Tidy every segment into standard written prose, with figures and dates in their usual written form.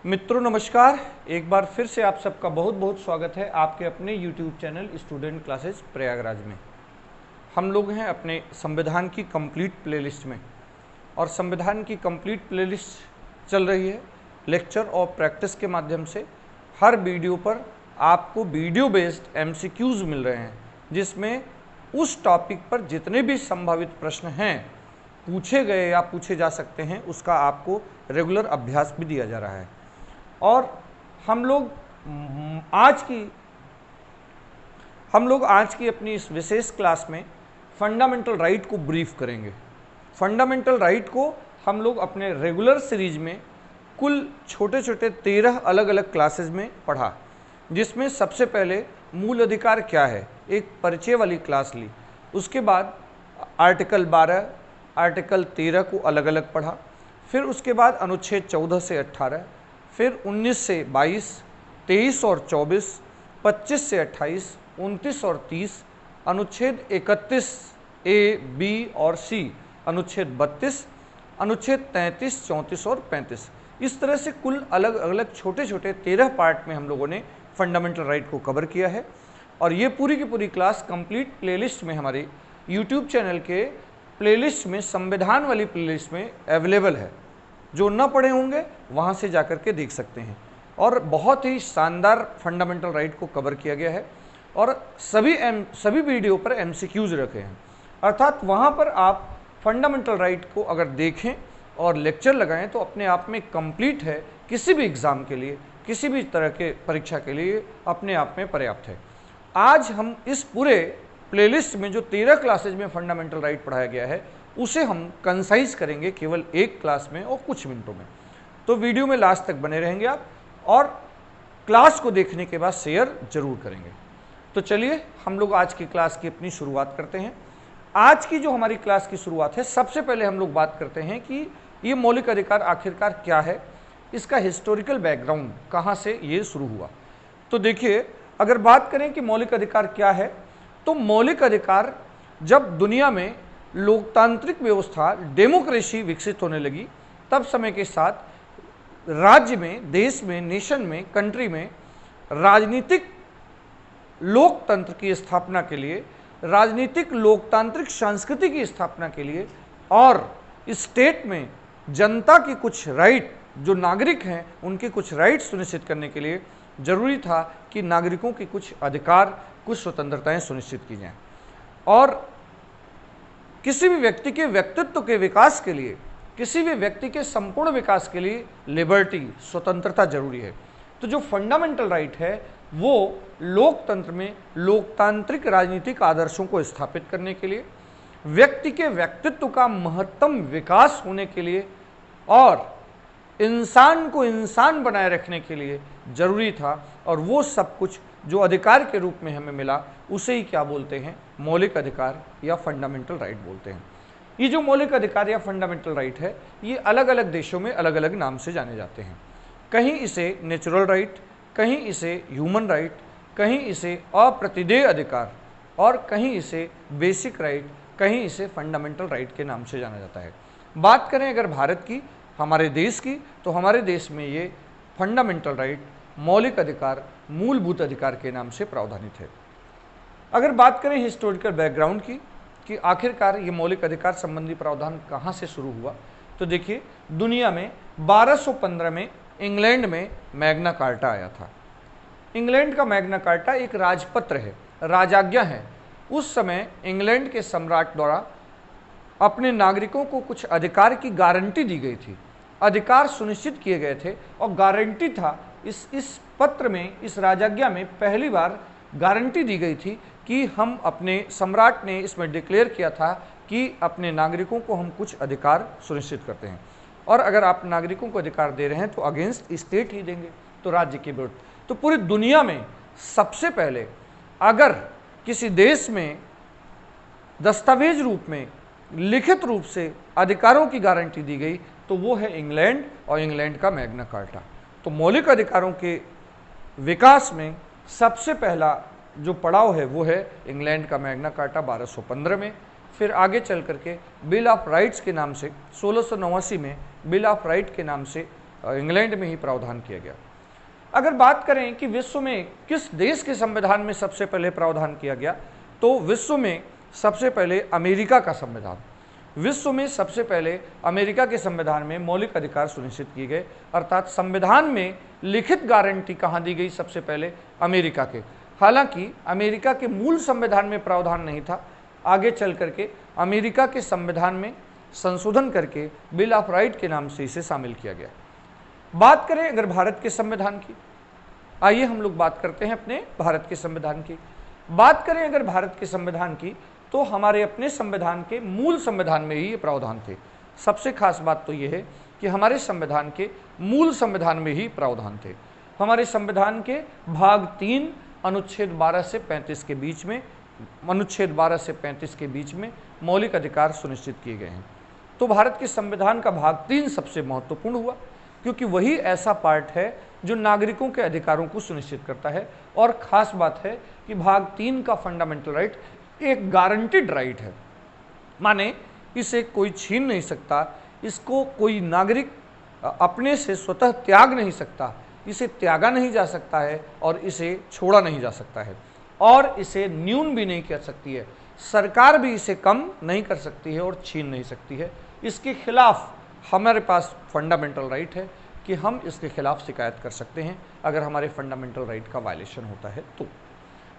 मित्रों नमस्कार। एक बार फिर से आप सबका बहुत बहुत स्वागत है आपके अपने YouTube channel student classes Prayagraj में। हम लोग हैं अपने संविधान की कंप्लीट प्लेलिस्ट में और संविधान की कंप्लीट प्लेलिस्ट चल रही है लेक्चर और प्रैक्टिस के माध्यम से। हर वीडियो पर आपको वीडियो बेस्ड MCQs मिल रहे हैं जिसमें उस टॉपिक पर जितने भी संभावित प्रश्न हैं पूछे गए या पूछे जा सकते हैं उसका आपको रेगुलर अभ्यास भी दिया जा रहा है। और हम लोग आज की अपनी इस विशेष क्लास में फंडामेंटल राइट को ब्रीफ करेंगे। फंडामेंटल राइट को हम लोग अपने रेगुलर सीरीज में कुल छोटे छोटे 13 अलग अलग क्लासेस में पढ़ा, जिसमें सबसे पहले मूल अधिकार क्या है एक परिचय वाली क्लास ली। उसके बाद आर्टिकल 12 आर्टिकल 13 को अलग अलग पढ़ा। फिर उसके बाद अनुच्छेद 14 से 18, फिर 19 से 22, 23 और 24, 25 से 28, 29 और 30, अनुच्छेद 31 A, B और C, अनुच्छेद 32, अनुच्छेद 33, 34 और 35। इस तरह से कुल अलग अलग छोटे छोटे 13 पार्ट में हम लोगों ने फंडामेंटल राइट को कवर किया है। और ये पूरी की पूरी क्लास कंप्लीट प्लेलिस्ट में हमारे यूट्यूब चैनल के प्लेलिस्ट में संविधान वाली प्लेलिस्ट में अवेलेबल है। जो न पढ़े होंगे वहाँ से जाकर के देख सकते हैं। और बहुत ही शानदार फंडामेंटल राइट को कवर किया गया है और सभी वीडियो पर MCQs रखे हैं, अर्थात वहाँ पर आप फंडामेंटल राइट को अगर देखें और लेक्चर लगाएं तो अपने आप में कंप्लीट है। किसी भी एग्ज़ाम के लिए, किसी भी तरह के परीक्षा के लिए अपने आप में पर्याप्त है। आज हम इस पूरे प्लेलिस्ट में जो 13 क्लासेज में फंडामेंटल राइट पढ़ाया गया है उसे हम कंसाइज करेंगे केवल एक क्लास में और कुछ मिनटों में। तो वीडियो में लास्ट तक बने रहेंगे आप और क्लास को देखने के बाद शेयर जरूर करेंगे। तो चलिए हम लोग आज की क्लास की अपनी शुरुआत करते हैं। आज की जो हमारी क्लास की शुरुआत है, सबसे पहले हम लोग बात करते हैं कि ये मौलिक अधिकार आखिरकार क्या है, इसका हिस्टोरिकल बैकग्राउंड कहाँ से ये शुरू हुआ। तो देखिए, अगर बात करें कि मौलिक अधिकार क्या है, तो मौलिक अधिकार जब दुनिया में लोकतांत्रिक व्यवस्था डेमोक्रेसी विकसित होने लगी तब समय के साथ राज्य में, देश में, नेशन में, कंट्री में राजनीतिक लोकतंत्र की स्थापना के लिए, राजनीतिक लोकतांत्रिक संस्कृति की स्थापना के लिए और स्टेट में जनता की कुछ राइट, जो नागरिक हैं उनके कुछ राइट सुनिश्चित करने के लिए जरूरी था कि नागरिकों की कुछ अधिकार, कुछ स्वतंत्रताएं सुनिश्चित की जाएं। और किसी भी व्यक्ति के व्यक्तित्व के विकास के लिए, किसी भी व्यक्ति के संपूर्ण विकास के लिए लिबर्टी, स्वतंत्रता जरूरी है। तो जो फंडामेंटल राइट है वो लोकतंत्र में लोकतांत्रिक राजनीतिक आदर्शों को स्थापित करने के लिए, व्यक्ति के व्यक्तित्व का महत्तम विकास होने के लिए और इंसान को इंसान बनाए रखने के लिए जरूरी था। और वो सब कुछ जो अधिकार के रूप में हमें मिला उसे ही क्या बोलते हैं, मौलिक अधिकार या फंडामेंटल राइट बोलते हैं। ये जो मौलिक अधिकार या फंडामेंटल राइट है ये अलग अलग देशों में अलग अलग नाम से जाने जाते हैं। कहीं इसे नेचुरल राइट, कहीं इसे ह्यूमन राइट, कहीं इसे अप्रतिदेय अधिकार और कहीं इसे बेसिक राइट, कहीं इसे फंडामेंटल राइट के नाम से जाना जाता है। बात करें अगर भारत की, हमारे देश की, तो हमारे देश में ये फंडामेंटल राइट, मौलिक अधिकार, मूलभूत अधिकार के नाम से प्रावधानित है। अगर बात करें हिस्टोरिकल बैकग्राउंड की कि आखिरकार ये मौलिक अधिकार संबंधी प्रावधान कहाँ से शुरू हुआ, तो देखिए दुनिया में 1215 में इंग्लैंड में मैग्ना कार्टा आया था। इंग्लैंड का मैग्ना कार्टा एक राजपत्र है, राजाज्ञा है। उस समय इंग्लैंड के सम्राट द्वारा अपने नागरिकों को कुछ अधिकार की गारंटी दी गई थी, अधिकार सुनिश्चित किए गए थे और गारंटी था इस पत्र में, इस राजाज्ञा में पहली बार गारंटी दी गई थी कि हम अपने सम्राट ने इसमें डिक्लेयर किया था कि अपने नागरिकों को हम कुछ अधिकार सुनिश्चित करते हैं और अगर आप नागरिकों को अधिकार दे रहे हैं तो अगेंस्ट स्टेट ही देंगे, तो राज्य के विरुद्ध। तो पूरी दुनिया में सबसे पहले अगर किसी देश में दस्तावेज रूप में, लिखित रूप से अधिकारों की गारंटी दी गई तो वो है इंग्लैंड और इंग्लैंड का मैग्ना कार्टा। तो मौलिक अधिकारों के विकास में सबसे पहला जो पड़ाव है वो है इंग्लैंड का मैग्ना कार्टा 1215 में। फिर आगे चल करके बिल ऑफ राइट्स के नाम से 1689 में बिल ऑफ राइट के नाम से इंग्लैंड में ही प्रावधान किया गया। अगर बात करें कि विश्व में किस देश के संविधान में सबसे पहले प्रावधान किया गया, तो विश्व में सबसे पहले अमेरिका का संविधान, विश्व में सबसे पहले अमेरिका के संविधान में मौलिक अधिकार सुनिश्चित किए गए, अर्थात संविधान में लिखित गारंटी कहाँ दी गई, सबसे पहले अमेरिका के। हालांकि अमेरिका के मूल संविधान में प्रावधान नहीं था, आगे चल करके अमेरिका के संविधान में संशोधन करके बिल ऑफ राइट के नाम से इसे शामिल किया गया। बात करें अगर भारत के संविधान की, आइए हम लोग बात करते हैं अपने भारत के संविधान की। बात करें अगर भारत के संविधान की, तो हमारे अपने संविधान के मूल संविधान में ही ये प्रावधान थे। सबसे खास बात तो ये है कि हमारे संविधान के मूल संविधान में ही प्रावधान थे। हमारे संविधान के भाग 3 अनुच्छेद 12 से 35 के बीच में, अनुच्छेद 12 से 35 के बीच में मौलिक अधिकार सुनिश्चित किए गए हैं। तो भारत के संविधान का भाग 3 सबसे महत्वपूर्ण हुआ, क्योंकि वही ऐसा पार्ट है जो नागरिकों के अधिकारों को सुनिश्चित करता है। और खास बात है कि भाग 3 का फंडामेंटल राइट एक गारंटीड राइट है, माने इसे कोई छीन नहीं सकता, इसको कोई नागरिक अपने से स्वतः त्याग नहीं सकता, इसे त्यागा नहीं जा सकता है और इसे छोड़ा नहीं जा सकता है, और इसे न्यून भी नहीं कर सकती है, सरकार भी इसे कम नहीं कर सकती है और छीन नहीं सकती है। इसके खिलाफ हमारे पास फंडामेंटल राइट है कि हम इसके खिलाफ शिकायत कर सकते हैं अगर हमारे फंडामेंटल राइट का वायलेशन होता है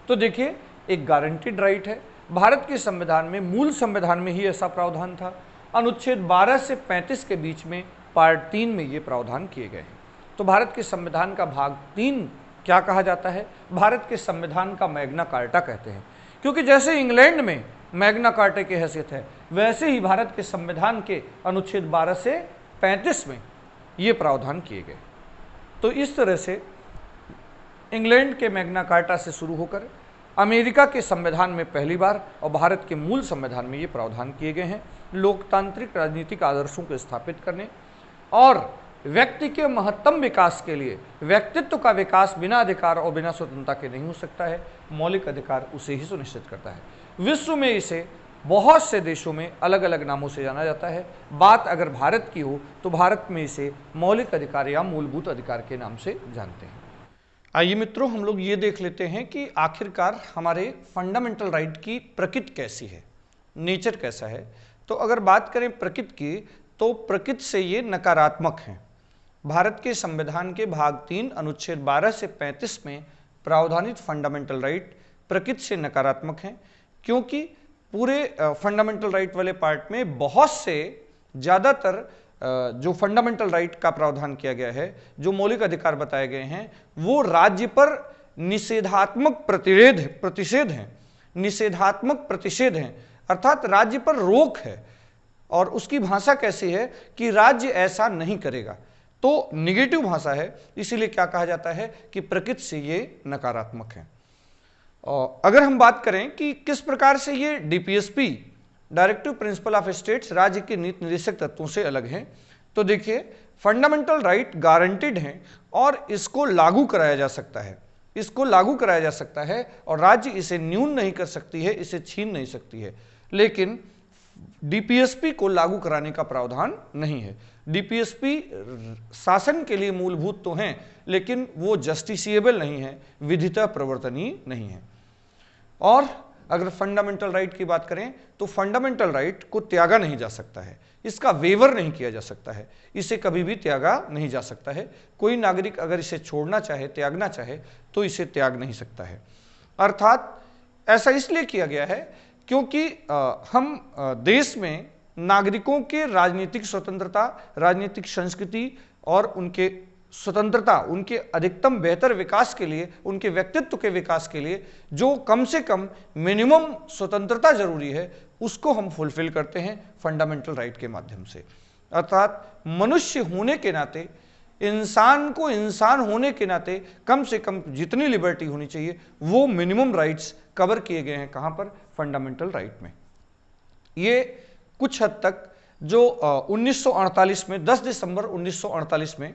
तो देखिए एक गारंटीड राइट है। भारत के संविधान में, मूल संविधान में ही ऐसा प्रावधान था। अनुच्छेद 12 से 35 के बीच में पार्ट 3 में ये प्रावधान किए गए हैं। तो भारत के संविधान का भाग 3 क्या कहा जाता है? भारत के संविधान का मैग्ना कार्टा कहते हैं, क्योंकि जैसे इंग्लैंड में मैग्ना कार्टा की हैसियत है, वैसे ही भारत के संविधान के अनुच्छेद 12 से 35 में ये प्रावधान किए गए। तो इस तरह से इंग्लैंड के मैग्ना कार्टा से शुरू होकर अमेरिका के संविधान में पहली बार और भारत के मूल संविधान में ये प्रावधान किए गए हैं लोकतांत्रिक राजनीतिक आदर्शों को स्थापित करने और व्यक्ति के महत्तम विकास के लिए। व्यक्तित्व का विकास बिना अधिकार और बिना स्वतंत्रता के नहीं हो सकता है, मौलिक अधिकार उसे ही सुनिश्चित करता है। विश्व में इसे बहुत से देशों में अलग अलग नामों से जाना जाता है। बात अगर भारत की हो तो भारत में इसे मौलिक अधिकार या मूलभूत अधिकार के नाम से जानते हैं। आइए मित्रों, हम लोग ये देख लेते हैं कि आखिरकार हमारे फंडामेंटल राइट की प्रकृति कैसी है, नेचर कैसा है। तो अगर बात करें प्रकृति की, तो प्रकृति से ये नकारात्मक हैं। भारत के संविधान के भाग 3 अनुच्छेद 12 से 35 में प्रावधानित फंडामेंटल राइट प्रकृति से नकारात्मक हैं, क्योंकि पूरे फंडामेंटल राइट वाले पार्ट में बहुत से ज़्यादातर जो फंडामेंटल राइट का प्रावधान किया गया है, जो मौलिक अधिकार बताए गए हैं, वो राज्य पर निषेधात्मक प्रतिषेध हैं, निषेधात्मक प्रतिषेध हैं, अर्थात राज्य पर रोक है। और उसकी भाषा कैसी है कि राज्य ऐसा नहीं करेगा, तो निगेटिव भाषा है, इसीलिए क्या कहा जाता है कि प्रकृति से ये नकारात्मक है। और अगर हम बात करें कि किस प्रकार से ये DPSP directive principle of states राज्य के नीति निर्देशक तत्वों से अलग हैं, तो देखिए फंडामेंटल राइट गारंटीड हैं और इसको लागू कराया जा सकता है, इसको लागू कराया जा सकता है और राज्य इसे न्यून नहीं कर सकती है, इसे छीन नहीं सकती है। लेकिन डीपीएसपी को लागू कराने का प्रावधान नहीं है। डीपीएसपी शासन के लिए मूलभूत तो हैं, लेकिन वो जस्टिसिएबल नहीं है, विधितः प्रवर्तनीय नहीं है। और अगर फंडामेंटल राइट की बात करें तो फंडामेंटल राइट को त्यागा नहीं जा सकता है, इसका वेवर नहीं किया जा सकता है, इसे कभी भी त्यागा नहीं जा सकता है। कोई नागरिक अगर इसे छोड़ना चाहे, त्यागना चाहे, तो इसे त्याग नहीं सकता है। अर्थात ऐसा इसलिए किया गया है क्योंकि हम देश में नागरिकों के राजनीतिक स्वतंत्रता, राजनीतिक संस्कृति और उनके स्वतंत्रता, उनके अधिकतम बेहतर विकास के लिए, उनके व्यक्तित्व के विकास के लिए जो कम से कम मिनिमम स्वतंत्रता जरूरी है, उसको हम फुलफिल करते हैं फंडामेंटल राइट के माध्यम से। अर्थात मनुष्य होने के नाते, इंसान को इंसान होने के नाते कम से कम जितनी लिबर्टी होनी चाहिए वो मिनिमम राइट्स कवर किए गए हैं। कहां पर? फंडामेंटल राइट में। ये कुछ हद तक जो 1948 में 10 दिसंबर 1948 में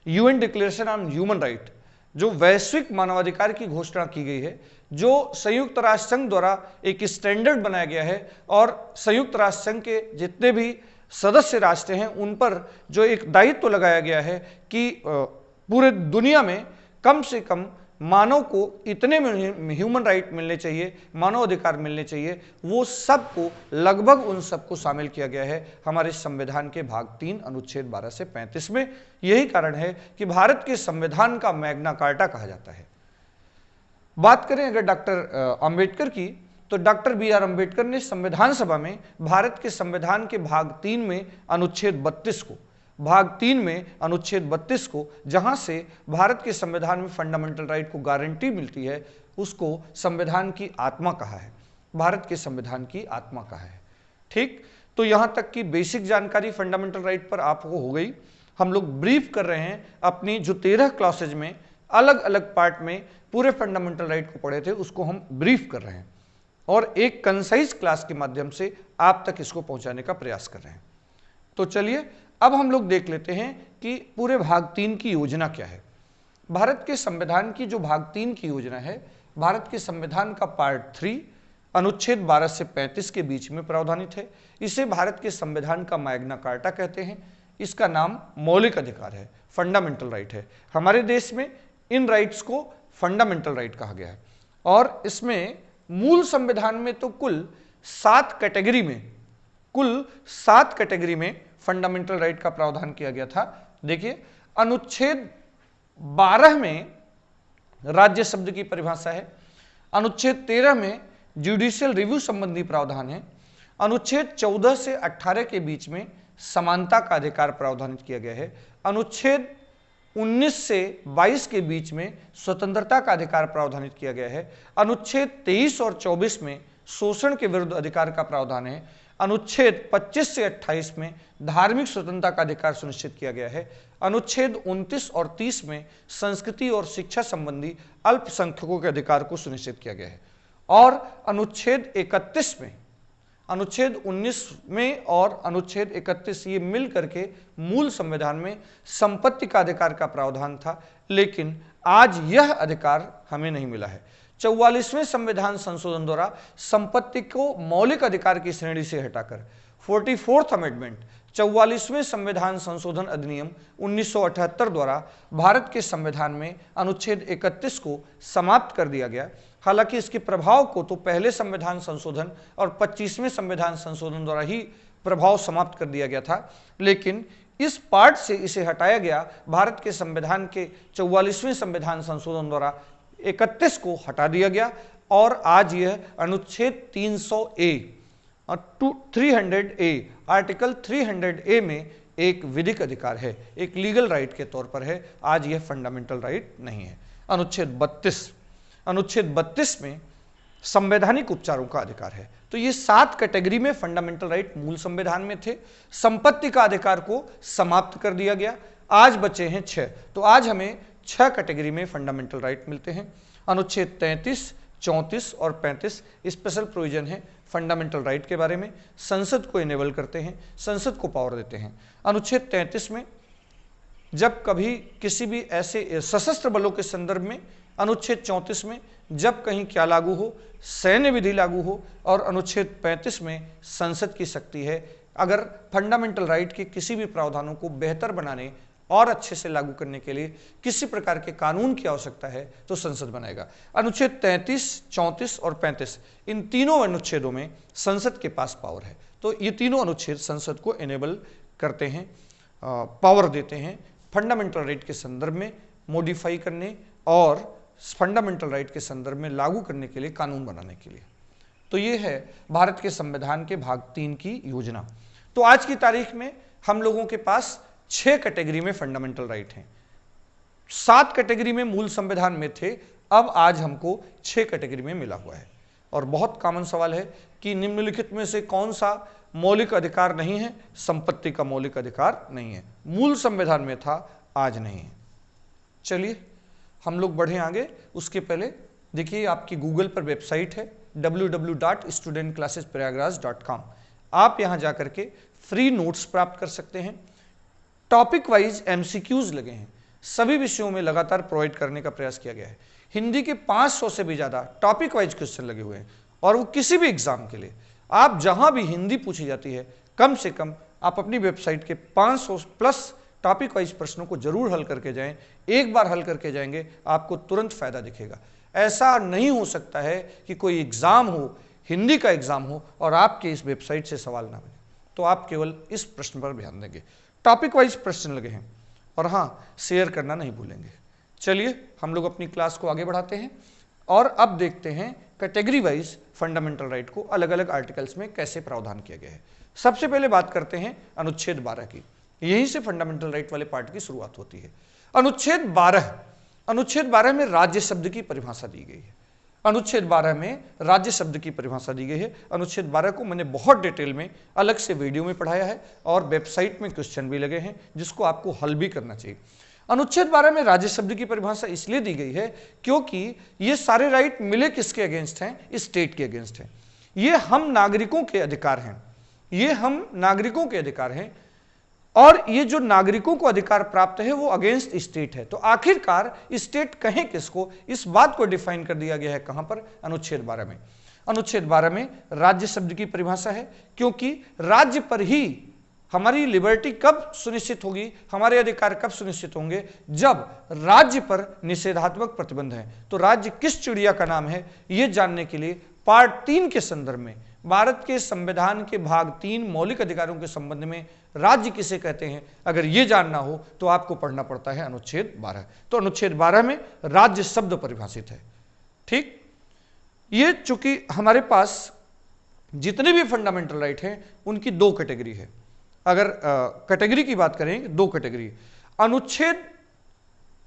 UN declaration on human right, जो वैश्विक मानवाधिकार की घोषणा की गई है, जो संयुक्त राष्ट्र संघ द्वारा एक स्टैंडर्ड बनाया गया है और संयुक्त राष्ट्र संघ के जितने भी सदस्य राष्ट्र हैं उन पर जो एक दायित्व लगाया गया है कि पूरे दुनिया में कम से कम मानव को इतने ह्यूमन राइट मिलने चाहिए, मानव अधिकार मिलने चाहिए, वो सबको लगभग उन सबको शामिल किया गया है हमारे संविधान के भाग 3 अनुच्छेद 12 से 35 में। यही कारण है कि भारत के संविधान का मैग्ना कार्टा कहा जाता है। बात करें अगर डॉक्टर अंबेडकर की, तो डॉक्टर BR अंबेडकर ने संविधान सभा में भारत के संविधान के भाग 3 में अनुच्छेद 32 को, भाग 3 में अनुच्छेद 32 को, जहां से भारत के संविधान में फंडामेंटल राइट को गारंटी मिलती है, उसको संविधान की आत्मा कहा है, भारत के संविधान की आत्मा कहा है। ठीक, तो यहां तक की बेसिक जानकारी फंडामेंटल राइट पर आपको हो गई। हम लोग ब्रीफ कर रहे हैं अपनी जो 13 क्लासेज में अलग अलग पार्ट में पूरे फंडामेंटल राइट को पढ़े थे, उसको हम ब्रीफ कर रहे हैं और एक कंसाइज क्लास के माध्यम से आप तक इसको पहुंचाने का प्रयास कर रहे हैं। तो चलिए अब हम लोग देख लेते हैं कि पूरे भाग 3 की योजना क्या है। भारत के संविधान की जो भाग 3 की योजना है, भारत के संविधान का पार्ट 3 अनुच्छेद 12 से 35 के बीच में प्रावधानित है। इसे भारत के संविधान का मैग्ना कार्टा कहते हैं। इसका नाम मौलिक अधिकार है, फंडामेंटल राइट है। हमारे देश में इन राइट्स को फंडामेंटल राइट कहा गया है और इसमें मूल संविधान में तो कुल 7 कैटेगरी में फंडामेंटल राइट का प्रावधान किया गया था। देखिए, अनुच्छेद 12 में राज्य शब्द की परिभाषा है, अनुच्छेद 13 में जुडिशियल रिव्यू संबंधी प्रावधान है, अनुच्छेद 14 से 18 के बीच में समानता का अधिकार प्रावधानित किया गया है, अनुच्छेद 19 से 22 के बीच में स्वतंत्रता का अधिकार प्रावधानित किया गया है, अनुच्छेद 23 और 24 में शोषण के विरुद्ध अधिकार का प्रावधान है, अनुच्छेद 25 से 28 में धार्मिक स्वतंत्रता का अधिकार सुनिश्चित किया गया है, अनुच्छेद 29 और 30 में संस्कृति और शिक्षा संबंधी अल्पसंख्यकों के अधिकार को सुनिश्चित किया गया है और अनुच्छेद 31 में, अनुच्छेद 19 में और अनुच्छेद 31 ये मिल करके मूल संविधान में संपत्ति का अधिकार का प्रावधान था, लेकिन आज यह अधिकार हमें नहीं मिला है। 44वें संविधान संशोधन द्वारा संपत्ति को मौलिक अधिकार की श्रेणी से हटाकर 44th अमेंडमेंट 44वें संविधान संशोधन अधिनियम 1978 द्वारा भारत के संविधान में अनुच्छेद 31 को समाप्त कर दिया गया। हालांकि इसके प्रभाव को तो पहले संविधान संशोधन और 25वें संविधान संशोधन द्वारा ही प्रभाव समाप्त कर दिया गया था, लेकिन इस पार्ट से इसे हटाया गया। भारत के संविधान के 44वें संविधान संशोधन द्वारा 31 को हटा दिया गया और आज यह अनुच्छेद 300A और 300A, आर्टिकल 300A में एक विधिक अधिकार है, एक लीगल राइट के तौर पर है। आज यह फंडामेंटल राइट नहीं है। अनुच्छेद 32 में संवैधानिक उपचारों का अधिकार है। तो ये 7 कैटेगरी में फंडामेंटल राइट मूल संविधान में थे। संपत्ति का अधिकार को समाप्त कर दिया गया, आज बचे हैं 6। तो आज हमें 6 कैटेगरी में फंडामेंटल राइट मिलते हैं। अनुच्छेद 33, 34 और 35 स्पेशल प्रोविजन है फंडामेंटल राइट के बारे में, संसद को इनेबल करते हैं, संसद को पावर देते हैं। अनुच्छेद 33 में जब कभी किसी भी ऐसे सशस्त्र बलों के संदर्भ में, अनुच्छेद 34 में जब कहीं क्या लागू हो, सैन्य विधि लागू हो, और अनुच्छेद 35 में संसद की शक्ति है। अगर फंडामेंटल राइट के किसी भी प्रावधानों को बेहतर बनाने और अच्छे से लागू करने के लिए किसी प्रकार के कानून की आवश्यकता है तो संसद बनाएगा। अनुच्छेद 33, 34 और 35 इन तीनों अनुच्छेदों में संसद के पास पावर है। तो ये तीनों अनुच्छेद संसद को इनेबल करते हैं, पावर देते हैं फंडामेंटल राइट के संदर्भ में मॉडिफाई करने और फंडामेंटल राइट के संदर्भ में लागू करने के लिए, कानून बनाने के लिए। तो ये है भारत के संविधान के भाग 3 की योजना। तो आज की तारीख में हम लोगों के पास 6 कैटेगरी में फंडामेंटल राइट हैं। 7 कैटेगरी में मूल संविधान में थे, अब आज हमको 6 कैटेगरी में मिला हुआ है। और बहुत कॉमन सवाल है कि निम्नलिखित में से कौन सा मौलिक अधिकार नहीं है? संपत्ति का मौलिक अधिकार नहीं है, मूल संविधान में था, आज नहीं है। चलिए हम लोग बढ़े आगे। उसके पहले देखिए, आपकी गूगल पर वेबसाइट है www.studentclassesprayagraj.com। आप यहां जाकर के फ्री नोट्स प्राप्त कर सकते हैं। टॉपिक वाइज MCQs लगे हैं, सभी विषयों में लगातार प्रोवाइड करने का प्रयास किया गया है। हिंदी के 500 से भी ज्यादा टॉपिक वाइज क्वेश्चन लगे हुए हैं और वो किसी भी एग्जाम के लिए, आप जहां भी हिंदी पूछी जाती है, कम से कम आप अपनी वेबसाइट के 500 प्लस टॉपिक वाइज प्रश्नों को जरूर हल करके जाएं। एक बार हल करके जाएंगे आपको तुरंत फायदा दिखेगा। ऐसा नहीं हो सकता है कि कोई एग्जाम हो, हिंदी का एग्जाम हो और आपके इस वेबसाइट से सवाल ना बने। तो आप केवल इस प्रश्न पर ध्यान देंगे। टॉपिक वाइज प्रश्न लगे हैं और हाँ, शेयर करना नहीं भूलेंगे। चलिए हम लोग अपनी क्लास को आगे बढ़ाते हैं और अब देखते हैं कैटेगरी वाइज फंडामेंटल राइट को अलग अलग आर्टिकल्स में कैसे प्रावधान किया गया है। सबसे पहले बात करते हैं अनुच्छेद 12 की। यहीं से फंडामेंटल राइट वाले पार्ट की शुरुआत होती है। अनुच्छेद 12 में राज्य शब्द की परिभाषा दी गई है। अनुच्छेद 12 में राज्य शब्द की परिभाषा दी गई है। अनुच्छेद 12 को मैंने बहुत डिटेल में अलग से वीडियो में पढ़ाया है और वेबसाइट में क्वेश्चन भी लगे हैं जिसको आपको हल भी करना चाहिए। अनुच्छेद 12 में राज्य शब्द की परिभाषा इसलिए दी गई है क्योंकि ये सारे राइट मिले किसके अगेंस्ट हैं? स्टेट के अगेंस्ट हैं। ये हम नागरिकों के अधिकार हैं, ये हम नागरिकों के अधिकार हैं और ये जो नागरिकों को अधिकार प्राप्त है वो अगेंस्ट स्टेट है। तो आखिरकार स्टेट कहें किसको, इस बात को डिफाइन कर दिया गया है कहां पर? अनुच्छेद 12 में। अनुच्छेद 12 में राज्य शब्द की परिभाषा है क्योंकि राज्य पर ही हमारी लिबर्टी कब सुनिश्चित होगी, हमारे अधिकार कब सुनिश्चित होंगे? जब राज्य पर निषेधात्मक प्रतिबंध है। तो राज्य किस चिड़िया का नाम है यह जानने के लिए पार्ट 3 के संदर्भ में भारत के संविधान के भाग 3 मौलिक अधिकारों के संबंध में राज्य किसे कहते हैं, अगर यह जानना हो तो आपको पढ़ना पड़ता है अनुच्छेद 12। तो अनुच्छेद 12 में राज्य शब्द परिभाषित है। ठीक, ये चूंकि हमारे पास जितने भी फंडामेंटल राइट हैं उनकी 2 कैटेगरी है। अगर कैटेगरी की बात करें, 2 कैटेगरी। अनुच्छेद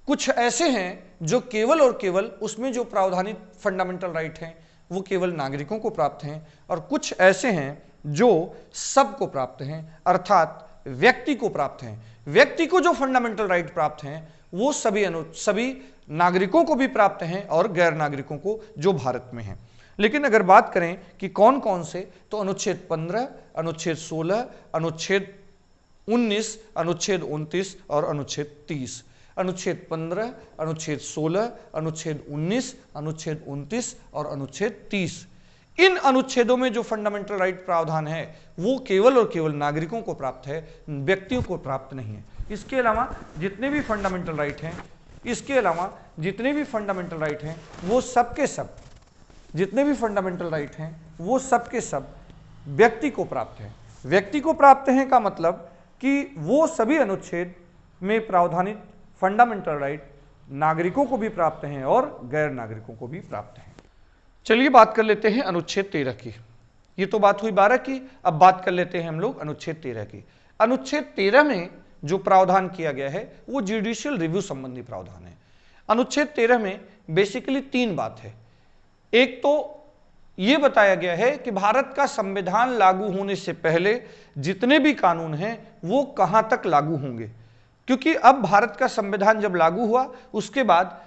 कुछ ऐसे हैं जो केवल और केवल उसमें जो प्रावधानित फंडामेंटल राइट हैं वो केवल नागरिकों को प्राप्त हैं और कुछ ऐसे हैं जो सबको प्राप्त हैं, अर्थात व्यक्ति को प्राप्त हैं। व्यक्ति को जो फंडामेंटल राइट प्राप्त हैं वो सभी नागरिकों को भी प्राप्त हैं और गैर नागरिकों को जो भारत में हैं। लेकिन अगर बात करें कि कौन कौन से, तो अनुच्छेद 15, अनुच्छेद 16, अनुच्छेद 19, अनुच्छेद 29 और अनुच्छेद 30। अनुच्छेद 15, अनुच्छेद 16, अनुच्छेद 19, अनुच्छेद 29 और अनुच्छेद 30। इन अनुच्छेदों में जो फंडामेंटल राइट प्रावधान है वो केवल और केवल नागरिकों को प्राप्त है, व्यक्तियों को प्राप्त नहीं है। इसके अलावा जितने भी फंडामेंटल राइट हैं, इसके अलावा जितने भी फंडामेंटल राइट हैं वो सबके सब, जितने भी फंडामेंटल राइट हैं वो सबके सब व्यक्ति को प्राप्त हैं। व्यक्ति को प्राप्त हैं का मतलब कि वो सभी अनुच्छेद में प्रावधानित फंडामेंटल राइट नागरिकों को भी प्राप्त हैं और गैर नागरिकों को भी प्राप्त हैं। चलिए बात कर लेते हैं अनुच्छेद 13 की। ये तो बात हुई 12 की, अब बात कर लेते हैं हम लोग अनुच्छेद 13 की। अनुच्छेद 13 में जो प्रावधान किया गया है वो जुडिशियल रिव्यू संबंधी प्रावधान है। अनुच्छेद 13 में बेसिकली 3 बात है। एक तो ये बताया गया है कि भारत का संविधान लागू होने से पहले जितने भी कानून हैं वो कहां तक लागू होंगे, क्योंकि अब भारत का संविधान जब लागू हुआ उसके बाद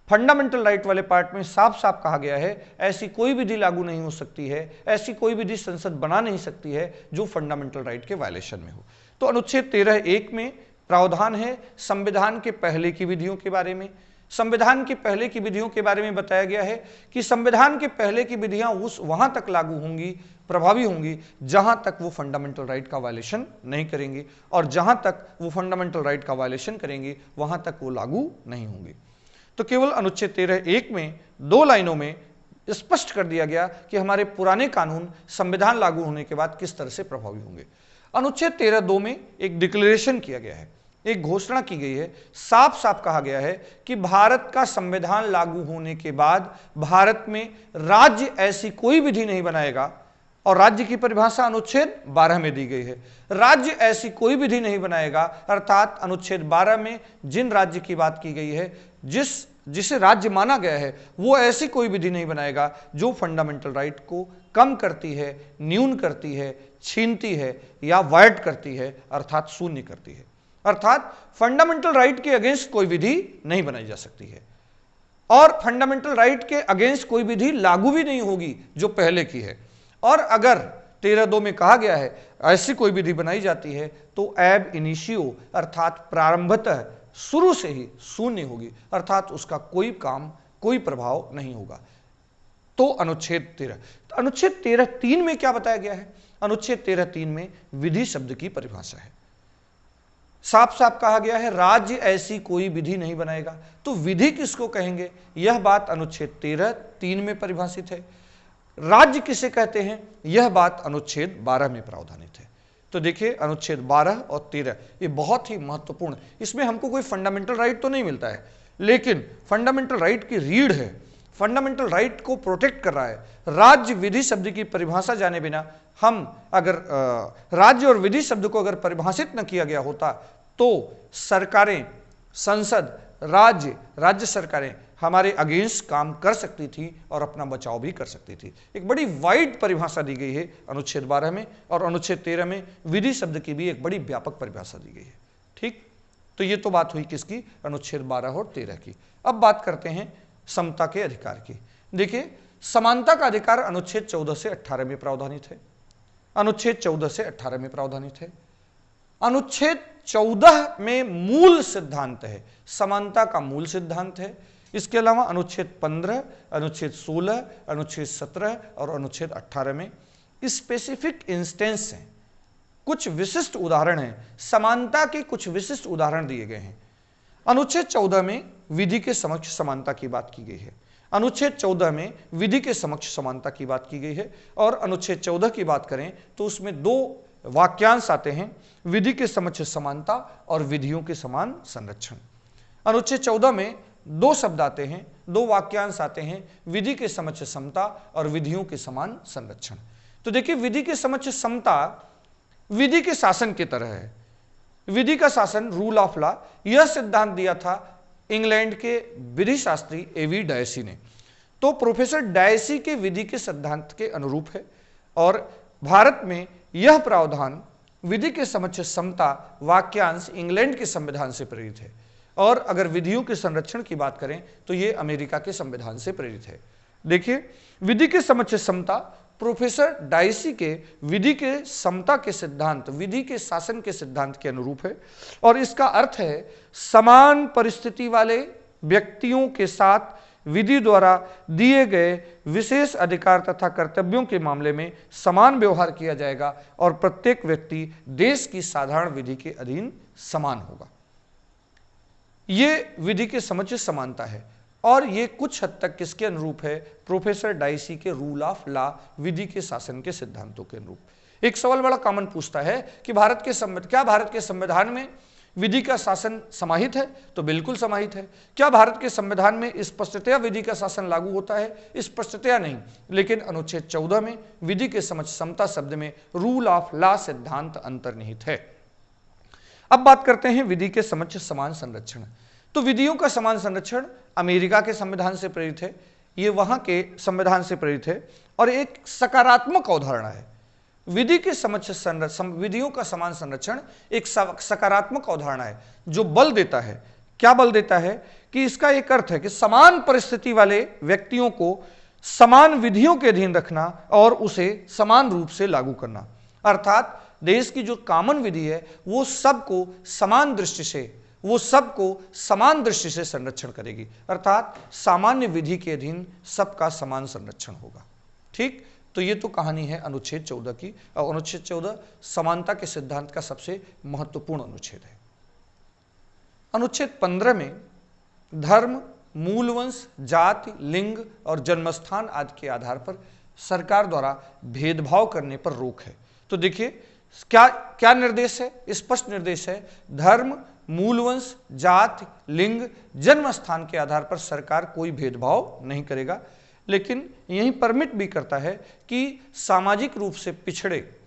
फंडामेंटल राइट वाले पार्ट में साफ साफ कहा गया है ऐसी कोई विधि लागू नहीं हो सकती है, ऐसी कोई विधि संसद बना नहीं सकती है जो फंडामेंटल राइट के वायलेशन में हो। तो अनुच्छेद 13(1) में प्रावधान है संविधान के पहले की विधियों के बारे में। संविधान के पहले की विधियों के बारे में बताया गया है कि संविधान के पहले की विधियां वहां तक लागू होंगी, प्रभावी होंगी जहां तक वो फंडामेंटल राइट का वायलेशन नहीं करेंगी, और जहां तक वो फंडामेंटल राइट का वायलेशन करेंगी वहां तक वो लागू नहीं होंगी। तो केवल अनुच्छेद 13(1) में 2 लाइनों में स्पष्ट कर दिया गया कि हमारे पुराने कानून संविधान लागू होने के बाद किस तरह से प्रभावी होंगे। अनुच्छेद 13(2) में एक डिक्लेरेशन किया गया है, एक घोषणा की गई है, साफ साफ कहा गया है कि भारत का संविधान लागू होने के बाद भारत में राज्य ऐसी कोई विधि नहीं बनाएगा, और राज्य की परिभाषा अनुच्छेद 12 में दी गई है। राज्य ऐसी कोई विधि नहीं बनाएगा, अर्थात अनुच्छेद 12 में जिन राज्य की बात की गई है, जिसे राज्य माना गया है, वो ऐसी कोई विधि नहीं बनाएगा जो फंडामेंटल राइट को कम करती है, न्यून करती है, छीनती है या वायड करती है, अर्थात शून्य करती है। अर्थात फंडामेंटल राइट के अगेंस्ट कोई विधि नहीं बनाई जा सकती है, और फंडामेंटल राइट के अगेंस्ट कोई विधि लागू भी नहीं होगी जो पहले की है। और अगर 13(2) में कहा गया है ऐसी कोई विधि बनाई जाती है तो एब इनिशियो, अर्थात प्रारंभतः शुरू से ही शून्य होगी, अर्थात उसका कोई काम, कोई प्रभाव नहीं होगा। तो अनुच्छेद 13, अनुच्छेद 13(3) में क्या बताया गया है? अनुच्छेद 13(3) में विधि शब्द की परिभाषा है। साफ साफ कहा गया है राज्य ऐसी कोई विधि नहीं बनाएगा। तो विधि किसको कहेंगे, यह बात अनुच्छेद 13(3) में परिभाषित है। राज्य किसे कहते हैं, यह बात अनुच्छेद 12 में प्रावधानित है। तो देखिए अनुच्छेद 12 और 13 ये बहुत ही महत्वपूर्ण, इसमें हमको कोई फंडामेंटल राइट तो नहीं मिलता है, लेकिन फंडामेंटल राइट की रीढ़ है, फंडामेंटल राइट को प्रोटेक्ट कर रहा है। राज्य विधि शब्द की परिभाषा जाने बिना हम अगर राज्य और विधि शब्द को अगर परिभाषित न किया गया होता तो सरकारें, संसद, राज्य सरकारें हमारे अगेंस्ट काम कर सकती थी और अपना बचाव भी कर सकती थी। एक बड़ी वाइड परिभाषा दी गई है अनुच्छेद 12 में, और अनुच्छेद 13 में विधि शब्द की भी एक बड़ी व्यापक परिभाषा दी गई है। ठीक, तो ये तो बात हुई किसकी, अनुच्छेद 12 और 13 की। अब बात करते हैं समता के अधिकार की। देखिए समानता का अधिकार अनुच्छेद 14 से 18 में प्रावधानित है। अनुच्छेद 14 से 18 में प्रावधानित है। अनुच्छेद 14 में मूल सिद्धांत है, समानता का मूल सिद्धांत है। इसके अलावा अनुच्छेद 15, अनुच्छेद 16, अनुच्छेद 17 और अनुच्छेद 18 में स्पेसिफिक इंस्टेंस हैं, कुछ विशिष्ट उदाहरण हैं, समानता के कुछ विशिष्ट उदाहरण दिए गए हैं। अनुच्छेद 14 में विधि के समक्ष समानता की बात की गई है। अनुच्छेद 14 में विधि के समक्ष समानता की बात की गई है। और अनुच्छेद 14 की बात करें तो उसमें 2 वाक्यांश आते हैं, विधि के समक्ष समानता और विधियों के समान संरक्षण। अनुच्छेद 14 में 2 शब्द आते हैं, 2 वाक्यांश आते हैं, विधि के समक्ष समता और विधियों के समान संरक्षण। तो देखिए विधि के समक्ष समता विधि के शासन की तरह है। विधि का शासन, रूल ऑफ लॉ, यह सिद्धांत दिया था इंग्लैंड के विधि शास्त्री एवी डायसी ने। तो प्रोफेसर डायसी के विधि के सिद्धांत के अनुरूप है। और भारत में यह प्रावधान विधि के समक्ष समता वाक्यांश इंग्लैंड के संविधान से प्रेरित है। और अगर विधियों के संरक्षण की बात करें तो यह अमेरिका के संविधान से प्रेरित है। देखिए विधि के समक्ष समता प्रोफेसर डायसी के विधि के समता के सिद्धांत, विधि के शासन के सिद्धांत के अनुरूप है। और इसका अर्थ है समान परिस्थिति वाले व्यक्तियों के साथ विधि द्वारा दिए गए विशेष अधिकार तथा कर्तव्यों के मामले में समान व्यवहार किया जाएगा और प्रत्येक व्यक्ति देश की साधारण विधि के अधीन समान होगा। ये विधि के समक्ष समानता है। और ये कुछ हद तक किसके अनुरूप है, प्रोफेसर डायसी के रूल ऑफ लॉ, विधि के शासन के सिद्धांतों के अनुरूप। एक सवाल बड़ा कॉमन पूछता है कि क्या भारत के संविधान में विधि का शासन समाहित है? तो बिल्कुल समाहित है। क्या भारत के संविधान में स्पष्टतया विधि का शासन लागू होता है? स्पष्टतया नहीं, लेकिन अनुच्छेद 14 में विधि के समक्ष समता शब्द में रूल ऑफ लॉ सिद्धांत अंतर्निहित है। अब बात करते हैं विधि के समक्ष समान संरक्षण। तो विधियों का समान संरक्षण अमेरिका के संविधान से प्रेरित है, ये वहां के संविधान से प्रेरित है और एक सकारात्मक अवधारणा है। विधि के समक्ष विधियों का समान संरक्षण एक सकारात्मक अवधारणा है जो बल देता है। क्या बल देता है कि इसका एक अर्थ है कि समान परिस्थिति वाले व्यक्तियों को समान विधियों के अधीन रखना और उसे समान रूप से लागू करना। अर्थात देश की जो कॉमन विधि है वो सबको समान दृष्टि से संरक्षण करेगी, अर्थात सामान्य विधि के अधीन सबका समान संरक्षण होगा। ठीक, तो ये तो कहानी है अनुच्छेद 14 की। और अनुच्छेद 14 समानता के सिद्धांत का सबसे महत्वपूर्ण अनुच्छेद है। अनुच्छेद 15 में धर्म, मूलवंश, जाति, लिंग और जन्मस्थान आदि के आधार पर सरकार द्वारा भेदभाव करने पर रोक है। तो देखिए क्या निर्देश है, स्पष्ट निर्देश है, धर्म, मूलवंश, जाति, लिंग, जन्म स्थान के आधार पर सरकार कोई भेदभाव नहीं करेगा। लेकिन यही परमिट भी करता है कि सामाजिक रूप से पिछड़े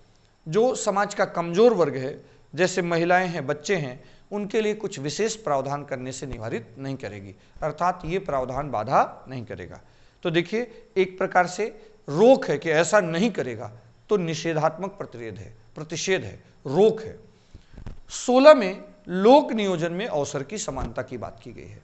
जो समाज का कमजोर वर्ग है, जैसे महिलाएं हैं, बच्चे हैं, उनके लिए कुछ विशेष प्रावधान करने से निवारित नहीं करेगी, अर्थात ये प्रावधान बाधा नहीं करेगा। तो देखिए एक प्रकार से रोक है कि ऐसा नहीं करेगा, तो निषेधात्मक प्रतिषेध है, रोक है। 16 में लोक नियोजन में अवसर की समानता की बात की गई है।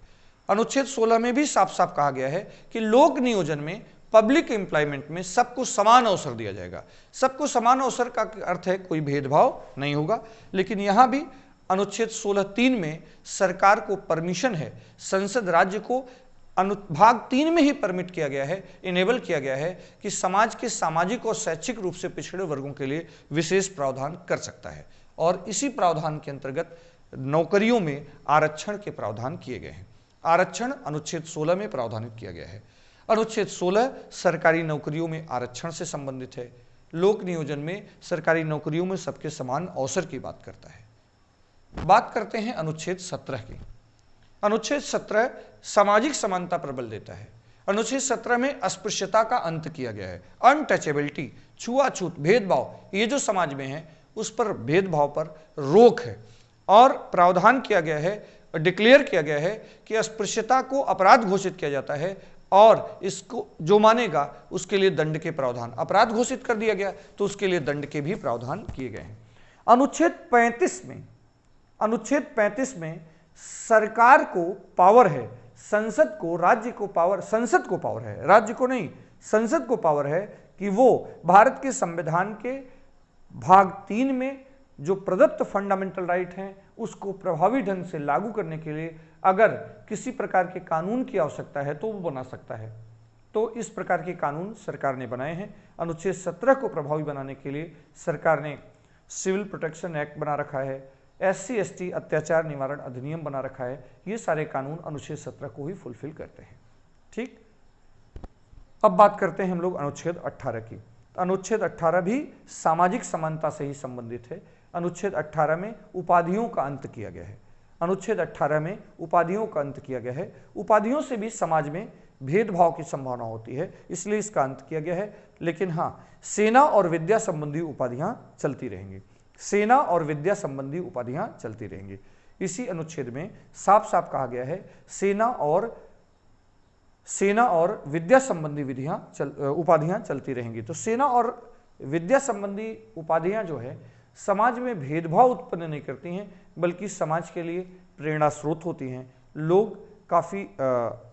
अनुच्छेद 16 में भी साफ साफ कहा गया है कि लोक नियोजन में, पब्लिक एम्प्लॉयमेंट में सबको समान अवसर दिया जाएगा। सबको समान अवसर का अर्थ है कोई भेदभाव नहीं होगा। लेकिन यहां भी अनुच्छेद 16(3) में सरकार को परमिशन है, संसद राज्य को अनुभाग 3 में ही परमिट किया गया है, इनेबल किया गया है कि समाज के सामाजिक और शैक्षिक रूप से पिछड़े वर्गों के लिए विशेष प्रावधान कर सकता है। और इसी प्रावधान के अंतर्गत नौकरियों में आरक्षण के प्रावधान किए गए हैं। आरक्षण अनुच्छेद 16 में प्रावधानित किया गया है। अनुच्छेद 16 सरकारी नौकरियों में आरक्षण से संबंधित है। लोक नियोजन में सरकारी नौकरियों में सबके समान अवसर की बात करता है। बात करते हैं अनुच्छेद 17 की। अनुच्छेद 17 सामाजिक समानता पर बल देता है। अनुच्छेद 17 में अस्पृश्यता का अंत किया गया है। अनटचेबिलिटी, छुआछूत, भेदभाव, ये जो समाज में है उस पर भेदभाव पर रोक है। और प्रावधान किया गया है, डिक्लेयर किया गया है कि अस्पृश्यता को अपराध घोषित किया जाता है और इसको जो मानेगा उसके लिए दंड के प्रावधान, अपराध घोषित कर दिया गया तो उसके लिए दंड के भी प्रावधान किए गए हैं। अनुच्छेद 35 में सरकार को पावर है, संसद को, राज्य को पावर, संसद को पावर है, राज्य को नहीं, संसद को पावर है कि वो भारत के संविधान के भाग 3 में जो प्रदत्त फंडामेंटल राइट हैं उसको प्रभावी ढंग से लागू करने के लिए अगर किसी प्रकार के कानून की आवश्यकता है तो वो बना सकता है। तो इस प्रकार के कानून सरकार ने बनाए हैं। अनुच्छेद 17 को प्रभावी बनाने के लिए सरकार ने सिविल प्रोटेक्शन एक्ट बना रखा है, SC/ST अत्याचार निवारण अधिनियम बना रखा है। ये सारे कानून अनुच्छेद 17 को ही फुलफिल करते हैं। ठीक, अब बात करते हैं हम लोग अनुच्छेद 18 की। अनुच्छेद 18 भी सामाजिक समानता से ही संबंधित है। अनुच्छेद 18 में उपाधियों का अंत किया गया है। अनुच्छेद 18 में उपाधियों का अंत किया गया है। उपाधियों से भी समाज में भेदभाव की संभावना होती है, इसलिए इसका अंत किया गया है। लेकिन हाँ, सेना और विद्या संबंधी उपाधियां चलती रहेंगी। सेना और विद्या संबंधी उपाधियां चलती रहेंगी। इसी अनुच्छेद में साफ साफ कहा गया है सेना और विद्या संबंधी उपाधियां चलती रहेंगी। तो सेना और विद्या संबंधी उपाधियां जो है समाज में भेदभाव उत्पन्न नहीं करती हैं, बल्कि समाज के लिए प्रेरणा स्रोत होती हैं। लोग काफ़ी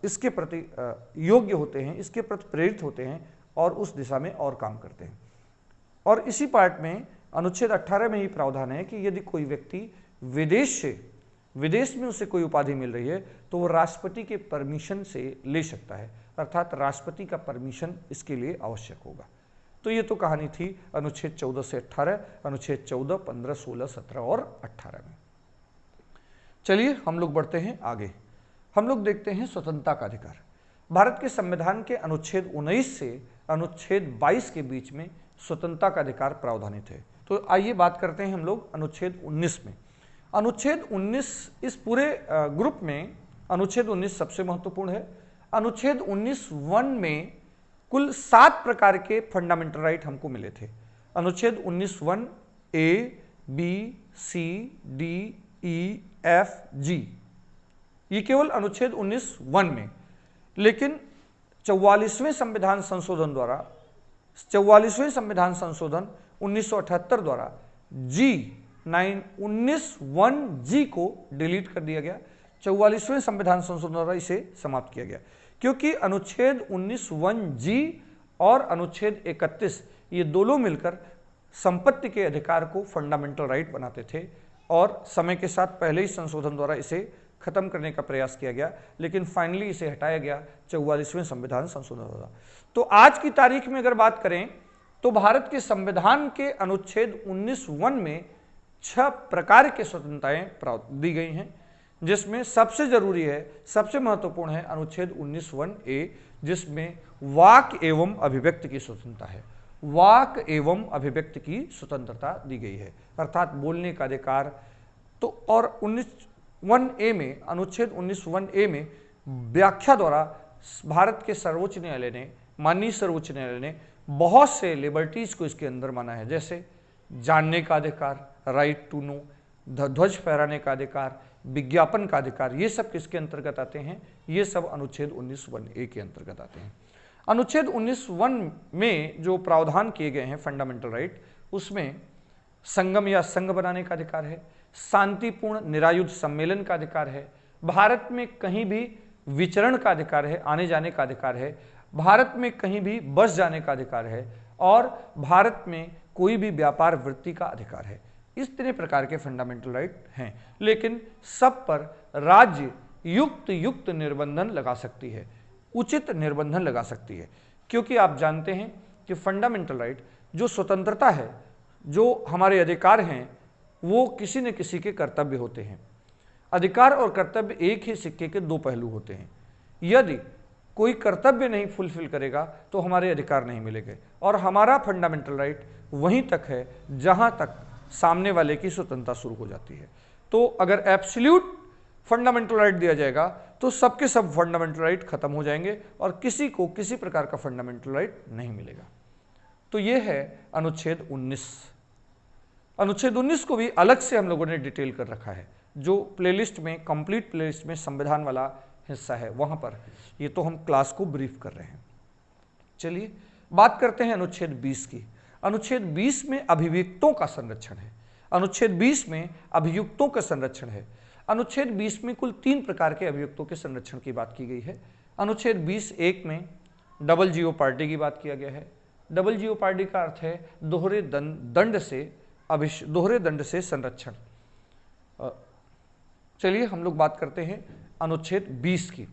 इसके प्रति योग्य होते हैं, इसके प्रति प्रेरित होते हैं और उस दिशा में और काम करते हैं। और इसी पार्ट में अनुच्छेद 18 में ही प्रावधान है कि यदि कोई व्यक्ति विदेश में उसे कोई उपाधि मिल रही है तो वो राष्ट्रपति के परमिशन से ले सकता है, अर्थात राष्ट्रपति का परमिशन इसके लिए आवश्यक होगा। तो ये तो कहानी थी अनुच्छेद 14 से 18, अनुच्छेद 14, 15, 16, 17 और 18 में। चलिए हम लोग बढ़ते हैं आगे। हम लोग देखते हैं स्वतंत्रता का अधिकार। भारत के संविधान के अनुच्छेद 19 से अनुच्छेद 22 के बीच में स्वतंत्रता का अधिकार प्रावधानित है। तो आइए बात करते हैं हम लोग अनुच्छेद 19 में। अनुच्छेद 19, इस पूरे ग्रुप में अनुच्छेद 19 सबसे महत्वपूर्ण है। अनुच्छेद 19(1) में कुल 7 प्रकार के फंडामेंटल राइट हमको मिले थे। अनुच्छेद 19(1) A, B, C, D, E, F, G, ये केवल अनुच्छेद 19(1) में। लेकिन 44वें संविधान संशोधन 1978 द्वारा G(19)(1) को डिलीट कर दिया गया। 44वें संविधान संशोधन द्वारा इसे समाप्त किया गया, क्योंकि अनुच्छेद 19(1) और अनुच्छेद 31 ये दोनों मिलकर संपत्ति के अधिकार को फंडामेंटल राइट बनाते थे और समय के साथ पहले ही संशोधन द्वारा इसे खत्म करने का प्रयास किया गया, लेकिन फाइनली इसे हटाया गया 44वें संविधान संशोधन द्वारा। तो आज की तारीख में अगर बात करें तो भारत के संविधान के अनुच्छेद 19(1) में 6 प्रकार के स्वतंत्रताएं दी गई हैं, जिसमें सबसे जरूरी है, सबसे महत्वपूर्ण है अनुच्छेद 19(1)(a), जिसमें वाक एवं अभिव्यक्ति की स्वतंत्रता है। वाक एवं अभिव्यक्ति की स्वतंत्रता दी गई है, अर्थात बोलने का अधिकार। तो और 19(1)(a) में, अनुच्छेद 19(1)(a) में व्याख्या द्वारा भारत के सर्वोच्च न्यायालय ने, माननीय सर्वोच्च न्यायालय ने बहुत से लिबर्टीज को इसके अंदर माना है, जैसे जानने का अधिकार, राइट टू नो, ध्वज फहराने का अधिकार, विज्ञापन का अधिकार, ये सब किसके अंतर्गत आते हैं? ये सब अनुच्छेद 19(1)(a) के अंतर्गत आते हैं। अनुच्छेद 19(1) में जो प्रावधान किए गए हैं फंडामेंटल राइट, उसमें संगम या संघ बनाने का अधिकार है, शांतिपूर्ण निरायुध सम्मेलन का अधिकार है, भारत में कहीं भी विचरण का अधिकार है, आने जाने का अधिकार है, भारत में कहीं भी बस जाने का अधिकार है और भारत में कोई भी व्यापार वृत्ति का अधिकार है। इस तरह प्रकार के फंडामेंटल राइट हैं, लेकिन सब पर राज्य युक्त निर्बंधन लगा सकती है, उचित निर्बंधन लगा सकती है। क्योंकि आप जानते हैं कि फंडामेंटल राइट जो स्वतंत्रता है, जो हमारे अधिकार हैं, वो किसी न किसी के कर्तव्य होते हैं। अधिकार और कर्तव्य एक ही सिक्के के दो पहलू होते हैं। यदि कोई कर्तव्य नहीं फुलफिल करेगा तो हमारे अधिकार नहीं मिलेंगे, और हमारा फंडामेंटल राइट वहीं तक है जहां तक सामने वाले की स्वतंत्रता शुरू हो जाती है। तो अगर एब्सोल्यूट फंडामेंटल राइट दिया जाएगा तो सबके सब फंडामेंटल राइट खत्म हो जाएंगे और किसी को किसी प्रकार का फंडामेंटल राइट नहीं मिलेगा। तो ये है अनुच्छेद 19। अनुच्छेद 19 को भी अलग से हम लोगों ने डिटेल कर रखा है, जो प्लेलिस्ट में, कंप्लीट प्लेलिस्ट में संविधान वाला हिस्सा है वहां पर। ये तो हम क्लास को ब्रीफ कर रहे हैं। चलिए बात करते हैं अनुच्छेद 20 की। अनुच्छेद 20 में अभिव्यक्तों का संरक्षण है। अनुच्छेद 20 में अभियुक्तों का संरक्षण है। अनुच्छेद 20 में कुल 3 प्रकार के अभियुक्तों के संरक्षण की बात की गई है। अनुच्छेद 20(1) में डबल जियोपार्डी की बात किया गया है। डबल जियोपार्डी का अर्थ है दोहरे दंड से संरक्षण। चलिए हम लोग बात करते हैं अनुच्छेद 20 की।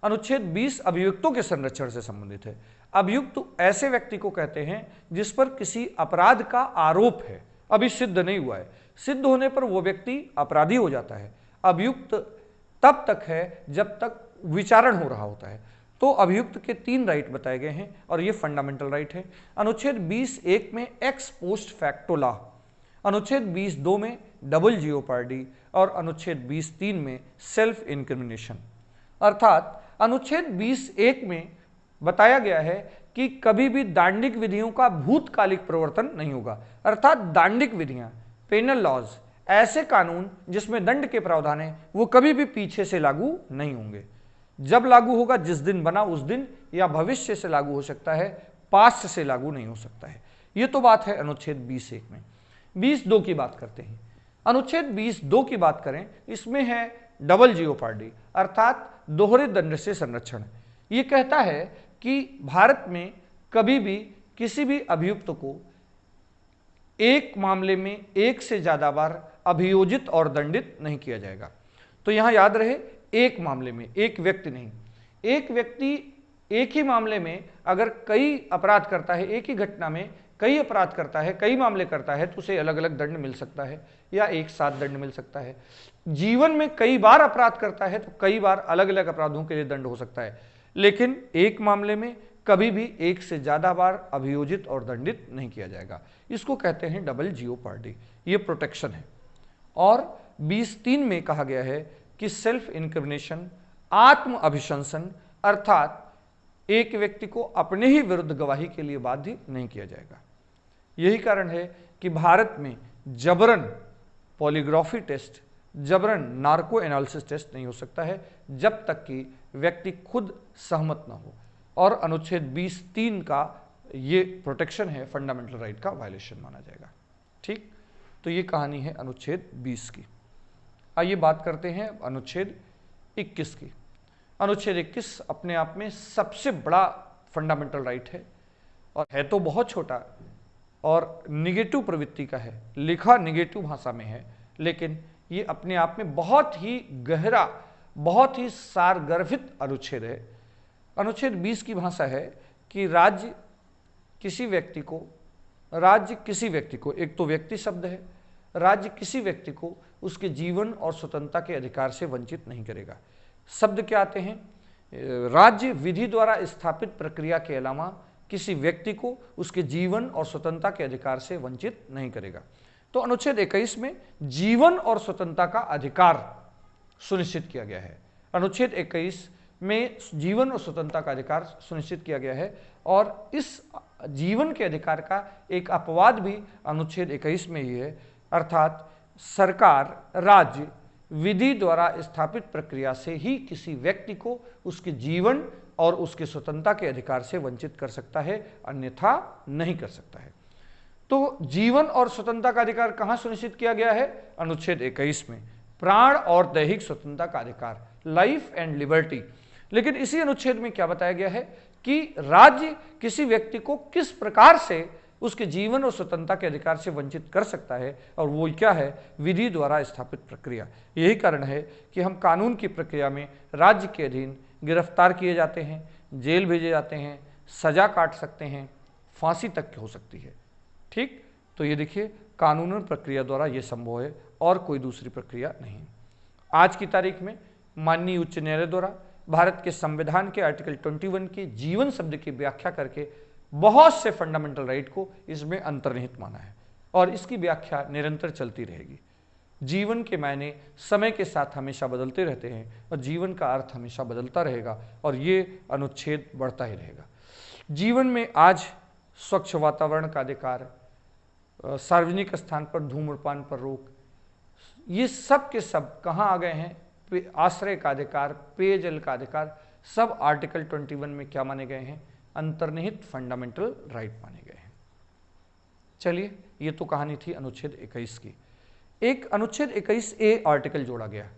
अनुच्छेद 20 अभियुक्तों के संरक्षण से संबंधित है। अभियुक्त ऐसे व्यक्ति को कहते हैं जिस पर किसी अपराध का आरोप है, अभी सिद्ध नहीं हुआ है। सिद्ध होने पर वो व्यक्ति अपराधी हो जाता है। अभियुक्त तब तक है जब तक विचारण हो रहा होता है। तो अभियुक्त के 3 राइट बताए गए हैं और ये फंडामेंटल राइट है। अनुच्छेद 20(1) में एक्स पोस्ट फैक्टो लॉ, अनुच्छेद 20(2) में डबल जियोपार्डी और अनुच्छेद 20(3) में सेल्फ इंक्रिमिनेशन। अर्थात अनुच्छेद 20(1) में बताया गया है कि कभी भी दांडिक विधियों का भूतकालिक प्रवर्तन नहीं होगा। अर्थात दांडिक विधियां, पेनल लॉज, ऐसे कानून जिसमें दंड के प्रावधान है, वो कभी भी पीछे से लागू नहीं होंगे। जब लागू होगा जिस दिन बना उस दिन, या भविष्य से लागू हो सकता है, पास्ट से लागू नहीं हो सकता है। ये तो बात है अनुच्छेद 20(1) में। 20(2) की बात करते हैं। अनुच्छेद 20(2) की बात करें, इसमें है डबल जियोपार्डी अर्थात दोहरे दंड से संरक्षण। ये कहता है कि भारत में कभी भी किसी भी अभियुक्त को एक मामले में एक से ज्यादा बार अभियोजित और दंडित नहीं किया जाएगा। तो यहां याद रहे, एक मामले में, एक व्यक्ति नहीं। एक व्यक्ति एक ही मामले में अगर कई अपराध करता है, एक ही घटना में कई अपराध करता है, कई मामले करता है, तो उसे अलग अलग दंड मिल सकता है या एक साथ दंड मिल सकता है। जीवन में कई बार अपराध करता है तो कई बार अलग अलग अपराधों के लिए दंड हो सकता है, लेकिन एक मामले में कभी भी एक से ज्यादा बार अभियोजित और दंडित नहीं किया जाएगा। इसको कहते हैं डबल जियोपार्डी। ये प्रोटेक्शन है। और 20(3) में कहा गया है कि सेल्फ इंक्रिमिनेशन, आत्म अभिशंसन, अर्थात एक व्यक्ति को अपने ही विरुद्ध गवाही के लिए बाध्य नहीं किया जाएगा। यही कारण है कि भारत में जबरन पॉलीग्राफी टेस्ट, जबरन नार्को एनालिसिस टेस्ट नहीं हो सकता है जब तक कि व्यक्ति खुद सहमत ना हो। और अनुच्छेद 20(3) का ये प्रोटेक्शन है, फंडामेंटल राइट का वायलेशन माना जाएगा। ठीक, तो ये कहानी है अनुच्छेद 20 की। आइए बात करते हैं अनुच्छेद 21 की। अनुच्छेद 21 अपने आप में सबसे बड़ा फंडामेंटल राइट है और है तो बहुत छोटा और निगेटिव प्रवृत्ति का है, लिखा निगेटिव भाषा में है, लेकिन ये अपने आप में बहुत ही गहरा, बहुत ही सारगर्भित अनुच्छेद है। अनुच्छेद 20 की भाषा है कि राज्य किसी व्यक्ति को, एक तो व्यक्ति शब्द है, राज्य किसी व्यक्ति को उसके जीवन और स्वतंत्रता के अधिकार से वंचित नहीं करेगा। शब्द क्या आते हैं? राज्य विधि द्वारा स्थापित प्रक्रिया के अलावा किसी व्यक्ति को उसके जीवन और स्वतंत्रता के अधिकार से वंचित नहीं करेगा। तो अनुच्छेद 21 में जीवन और स्वतंत्रता का अधिकार सुनिश्चित किया गया है। अनुच्छेद 21 में जीवन और स्वतंत्रता का अधिकार सुनिश्चित किया गया है और इस जीवन के अधिकार का एक अपवाद भी अनुच्छेद 21 में ही है, अर्थात सरकार, राज्य विधि द्वारा स्थापित प्रक्रिया से ही किसी व्यक्ति को उसके जीवन और उसके स्वतंत्रता के अधिकार से वंचित कर सकता है, अन्यथा नहीं कर सकता है। तो जीवन और स्वतंत्रता का अधिकार कहां सुनिश्चित किया गया है? अनुच्छेद 21 में, प्राण और दैहिक स्वतंत्रता का अधिकार, लाइफ एंड लिबर्टी। लेकिन इसी अनुच्छेद में क्या बताया गया है कि राज्य किसी व्यक्ति को किस प्रकार से उसके जीवन और स्वतंत्रता के अधिकार से वंचित कर सकता है, और वो क्या है, विधि द्वारा स्थापित प्रक्रिया। यही कारण है कि हम कानून की प्रक्रिया में राज्य के अधीन गिरफ्तार किए जाते हैं, जेल भेजे जाते हैं, सजा काट सकते हैं, फांसी तक हो सकती है। ठीक, तो ये देखिए कानूनन प्रक्रिया द्वारा ये संभव है और कोई दूसरी प्रक्रिया नहीं। आज की तारीख में माननीय उच्च न्यायालय द्वारा भारत के संविधान के आर्टिकल 21 के जीवन शब्द की व्याख्या करके बहुत से फंडामेंटल राइट को इसमें अंतर्निहित माना है, और इसकी व्याख्या निरंतर चलती रहेगी। जीवन के मायने समय के साथ हमेशा बदलते रहते हैं, और जीवन का अर्थ हमेशा बदलता रहेगा, और ये अनुच्छेद बढ़ता ही रहेगा। जीवन में आज स्वच्छ वातावरण का अधिकार, सार्वजनिक स्थान पर धूम्रपान पर रोक, ये सब के सब कहाँ आ गए हैं? आश्रय का अधिकार, पेयजल का अधिकार, सब आर्टिकल 21 में क्या माने गए हैं? अंतर्निहित फंडामेंटल राइट माने गए हैं। चलिए, ये तो कहानी थी अनुच्छेद 21 की। एक अनुच्छेद 21A आर्टिकल जोड़ा गया,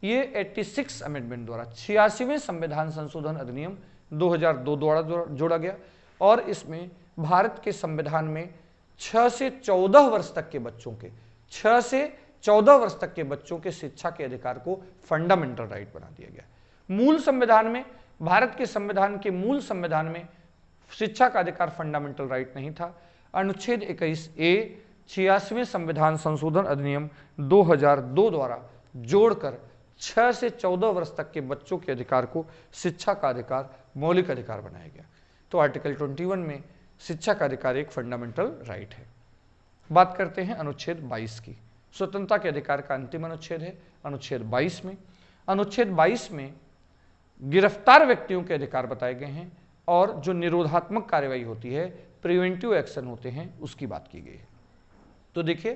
ये 86 अमेंडमेंट द्वारा 86वें संविधान संशोधन अधिनियम 2002 द्वारा जोड़ा गया, और इसमें भारत के संविधान में 6 से 14 वर्ष तक के बच्चों के 6 से 14 वर्ष तक के बच्चों के शिक्षा के अधिकार को फंडामेंटल राइट बना दिया गया। मूल संविधान में, भारत के संविधान के मूल संविधान में शिक्षा का अधिकार फंडामेंटल राइट नहीं था। अनुच्छेद 21A 86वें संविधान संशोधन अधिनियम 2002 द्वारा जोड़कर 6 से 14 वर्ष तक के बच्चों के अधिकार को शिक्षा का अधिकार मौलिक अधिकार बनाया गया। तो आर्टिकल 21 में शिक्षा का अधिकार एक फंडामेंटल राइट है। बात करते हैं अनुच्छेद 22 की। स्वतंत्रता के अधिकार का अंतिम अनुच्छेद है अनुच्छेद 22 में। अनुच्छेद 22 में गिरफ्तार व्यक्तियों के अधिकार बताए गए हैं, और जो निरोधात्मक कार्रवाई होती है, प्रिवेंटिव एक्शन होते हैं, उसकी बात की गई है। तो देखिए,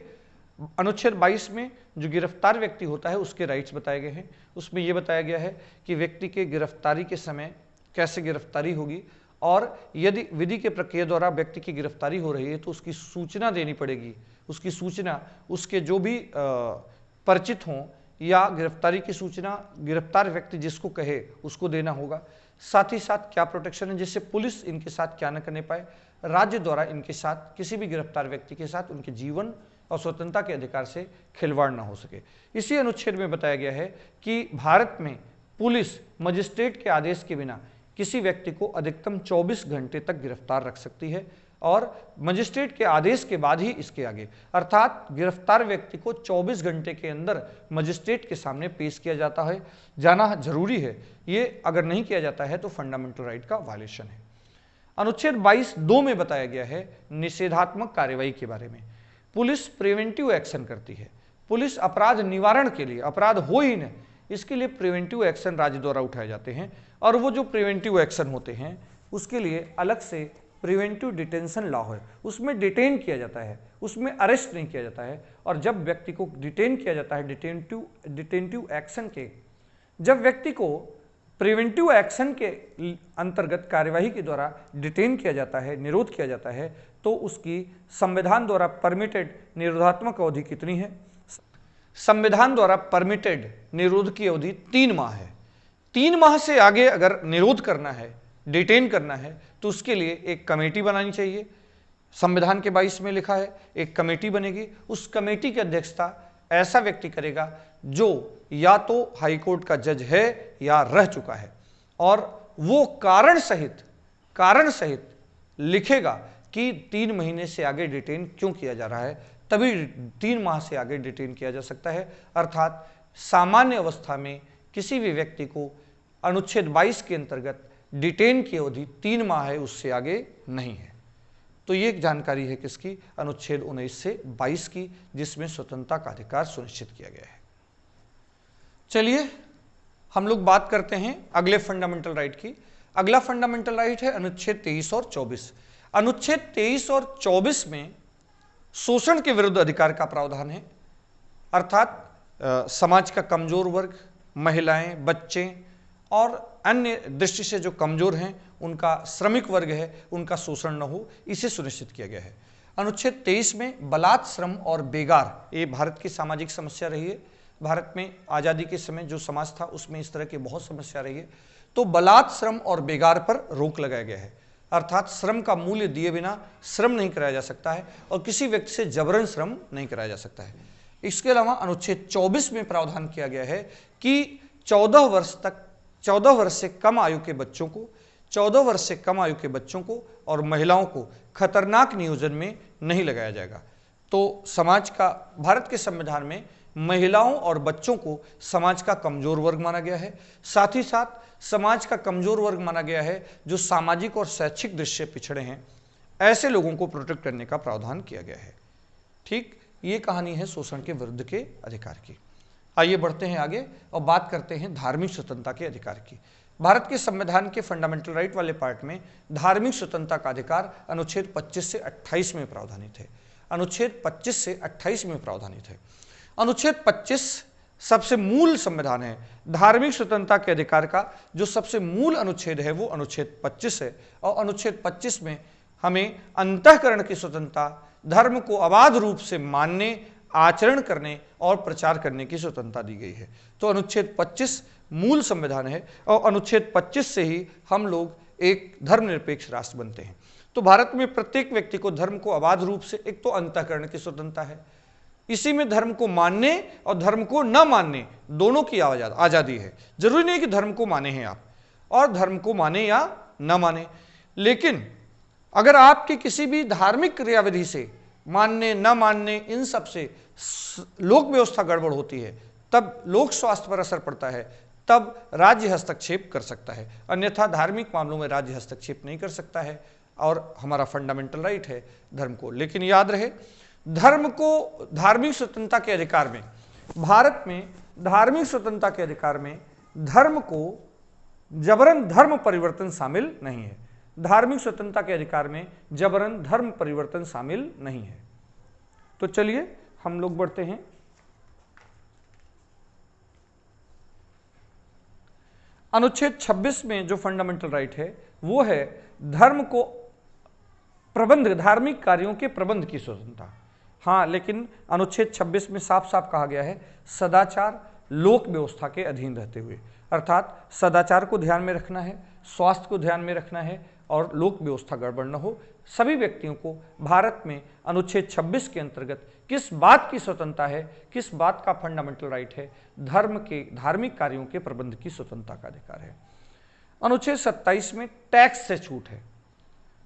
अनुच्छेद 22 में जो गिरफ्तार व्यक्ति होता है उसके राइट्स बताए गए हैं। उसमें यह बताया गया है कि व्यक्ति के गिरफ्तारी के समय कैसे गिरफ्तारी होगी, और यदि विधि के प्रक्रिया द्वारा व्यक्ति की गिरफ्तारी हो रही है तो उसकी सूचना देनी पड़ेगी। उसकी सूचना उसके जो भी परिचित हों, या गिरफ्तारी की सूचना गिरफ्तार व्यक्ति जिसको कहे उसको देना होगा। साथ ही साथ क्या प्रोटेक्शन है, जिससे पुलिस इनके साथ क्या न करने पाए, राज्य द्वारा इनके साथ किसी भी गिरफ्तार व्यक्ति के साथ उनके जीवन और स्वतंत्रता के अधिकार से खिलवाड़ न हो सके। इसी अनुच्छेद में बताया गया है कि भारत में पुलिस मजिस्ट्रेट के आदेश के बिना किसी व्यक्ति को अधिकतम 24 घंटे तक गिरफ्तार रख सकती है, और मजिस्ट्रेट के आदेश के बाद ही इसके आगे, अर्थात गिरफ्तार व्यक्ति को 24 घंटे के अंदर मजिस्ट्रेट के सामने पेश किया जाता है, जाना जरूरी है। ये अगर नहीं किया जाता है तो फंडामेंटल राइट का वायलेशन है। अनुच्छेद 22(2) में बताया गया है निषेधात्मक कार्रवाई के बारे में। पुलिस प्रिवेंटिव एक्शन करती है। पुलिस अपराध निवारण के लिए, अपराध हो ही नहीं इसके लिए प्रिवेंटिव एक्शन राज्य द्वारा उठाए जाते हैं, और वो जो प्रिवेंटिव एक्शन होते हैं उसके लिए अलग से प्रिवेंटिव डिटेंशन लॉ है, उसमें डिटेन किया जाता है, उसमें अरेस्ट नहीं किया जाता है। और जब व्यक्ति को डिटेन किया जाता है डिटेंटिव एक्शन के, जब व्यक्ति को प्रिवेंटिव एक्शन के अंतर्गत कार्यवाही के द्वारा डिटेन किया जाता है, निरोध किया जाता है, तो उसकी संविधान द्वारा परमिटेड निरोधात्मक अवधि कितनी है? संविधान द्वारा परमिटेड निरोध की अवधि 3 माह है। 3 माह से आगे अगर निरोध करना है, डिटेन करना है, तो उसके लिए एक कमेटी बनानी चाहिए। संविधान के 22 में लिखा है एक कमेटी बनेगी। उस कमेटी की अध्यक्षता ऐसा व्यक्ति करेगा जो या तो हाईकोर्ट का जज है या रह चुका है, और वो कारण सहित लिखेगा कि 3 महीने से आगे डिटेन क्यों किया जा रहा है, तभी 3 माह से आगे डिटेन किया जा सकता है। अर्थात सामान्य अवस्था में किसी भी व्यक्ति को अनुच्छेद 22 के अंतर्गत डिटेन की अवधि 3 माह है, उससे आगे नहीं है। तो ये एक जानकारी है किसकी? अनुच्छेद 19 से 22 की, जिसमें स्वतंत्रता का अधिकार सुनिश्चित किया गया है। चलिए हम लोग बात करते हैं अगले फंडामेंटल राइट की। अगला फंडामेंटल राइट है अनुच्छेद 23 और 24। अनुच्छेद 23 और 24 में शोषण के विरुद्ध अधिकार का प्रावधान है, अर्थात समाज का कमजोर वर्ग, महिलाएं, बच्चे और अन्य दृष्टि से जो कमजोर हैं, उनका श्रमिक वर्ग है, उनका शोषण न हो, इसे सुनिश्चित किया गया है। अनुच्छेद 23 में बलात् श्रम और बेगार, ये भारत की सामाजिक समस्या रही है। भारत में आज़ादी के समय जो समाज था उसमें इस तरह की बहुत समस्या रही है, तो बलात् श्रम और बेगार पर रोक लगाया गया है। अर्थात श्रम का मूल्य दिए बिना श्रम नहीं कराया जा सकता है और किसी व्यक्ति से जबरन श्रम नहीं कराया जा सकता है। इसके अलावा अनुच्छेद 24 में प्रावधान किया गया है कि 14 वर्ष से कम आयु के बच्चों को 14 वर्ष से कम आयु के बच्चों को और महिलाओं को खतरनाक नियोजन में नहीं लगाया जाएगा। तो समाज का, भारत के संविधान में महिलाओं और बच्चों को समाज का कमजोर वर्ग माना गया है। साथ ही साथ समाज का कमजोर वर्ग माना गया है जो सामाजिक और शैक्षिक दृष्टि से पिछड़े हैं, ऐसे लोगों को प्रोटेक्ट करने का प्रावधान किया गया है। ठीक, ये कहानी है शोषण के विरुद्ध के अधिकार की। आइए बढ़ते हैं आगे और बात करते हैं धार्मिक स्वतंत्रता के अधिकार की। भारत के संविधान के फंडामेंटल राइट वाले पार्ट में धार्मिक स्वतंत्रता का अधिकार अनुच्छेद 25 से 28 में प्रावधानित है। अनुच्छेद 25 से 28 में प्रावधानित है। अनुच्छेद 25 सबसे मूल संविधान है। धार्मिक स्वतंत्रता के अधिकार का जो सबसे मूल अनुच्छेद है वो अनुच्छेद 25 है और अनुच्छेद 25 में हमें अंतःकरण की स्वतंत्रता, धर्म को अबाध रूप से मानने, आचरण करने और प्रचार करने की स्वतंत्रता दी गई है। तो अनुच्छेद 25 मूल संविधान है और अनुच्छेद 25 से ही हम लोग एक धर्मनिरपेक्ष राष्ट्र बनते हैं। तो भारत में प्रत्येक व्यक्ति को धर्म को अबाध रूप से, एक तो अंतःकरण की स्वतंत्रता है, इसी में धर्म को मानने और धर्म को न मानने दोनों की आजादी है। जरूरी नहीं कि धर्म को माने हैं आप और धर्म को माने या न माने, लेकिन अगर आपके किसी भी धार्मिक क्रियाविधि से मानने न मानने इन सब से लोक व्यवस्था गड़बड़ होती है, तब लोक स्वास्थ्य पर असर पड़ता है, तब राज्य हस्तक्षेप कर सकता है। अन्यथा धार्मिक मामलों में राज्य हस्तक्षेप नहीं कर सकता है और हमारा फंडामेंटल राइट है धर्म को। लेकिन याद रहे, धर्म को, धार्मिक स्वतंत्रता के अधिकार में, भारत में धार्मिक स्वतंत्रता के अधिकार में धर्म को जबरन धर्म परिवर्तन शामिल नहीं है। धार्मिक स्वतंत्रता के अधिकार में जबरन धर्म परिवर्तन शामिल नहीं है। तो चलिए हम लोग बढ़ते हैं। अनुच्छेद 26 में जो फंडामेंटल राइट है वो है धर्म को प्रबंध, धार्मिक कार्यों के प्रबंध की स्वतंत्रता। हाँ, लेकिन अनुच्छेद 26 में साफ साफ कहा गया है सदाचार लोक व्यवस्था के अधीन रहते हुए, अर्थात सदाचार को ध्यान में रखना है, स्वास्थ्य को ध्यान में रखना है और लोक व्यवस्था गड़बड़ न हो। सभी व्यक्तियों को भारत में अनुच्छेद 26 के अंतर्गत किस बात की स्वतंत्रता है, किस बात का फंडामेंटल राइट है, धर्म के धार्मिक कार्यों के प्रबंध की स्वतंत्रता का अधिकार है। अनुच्छेद 27 में टैक्स से छूट है।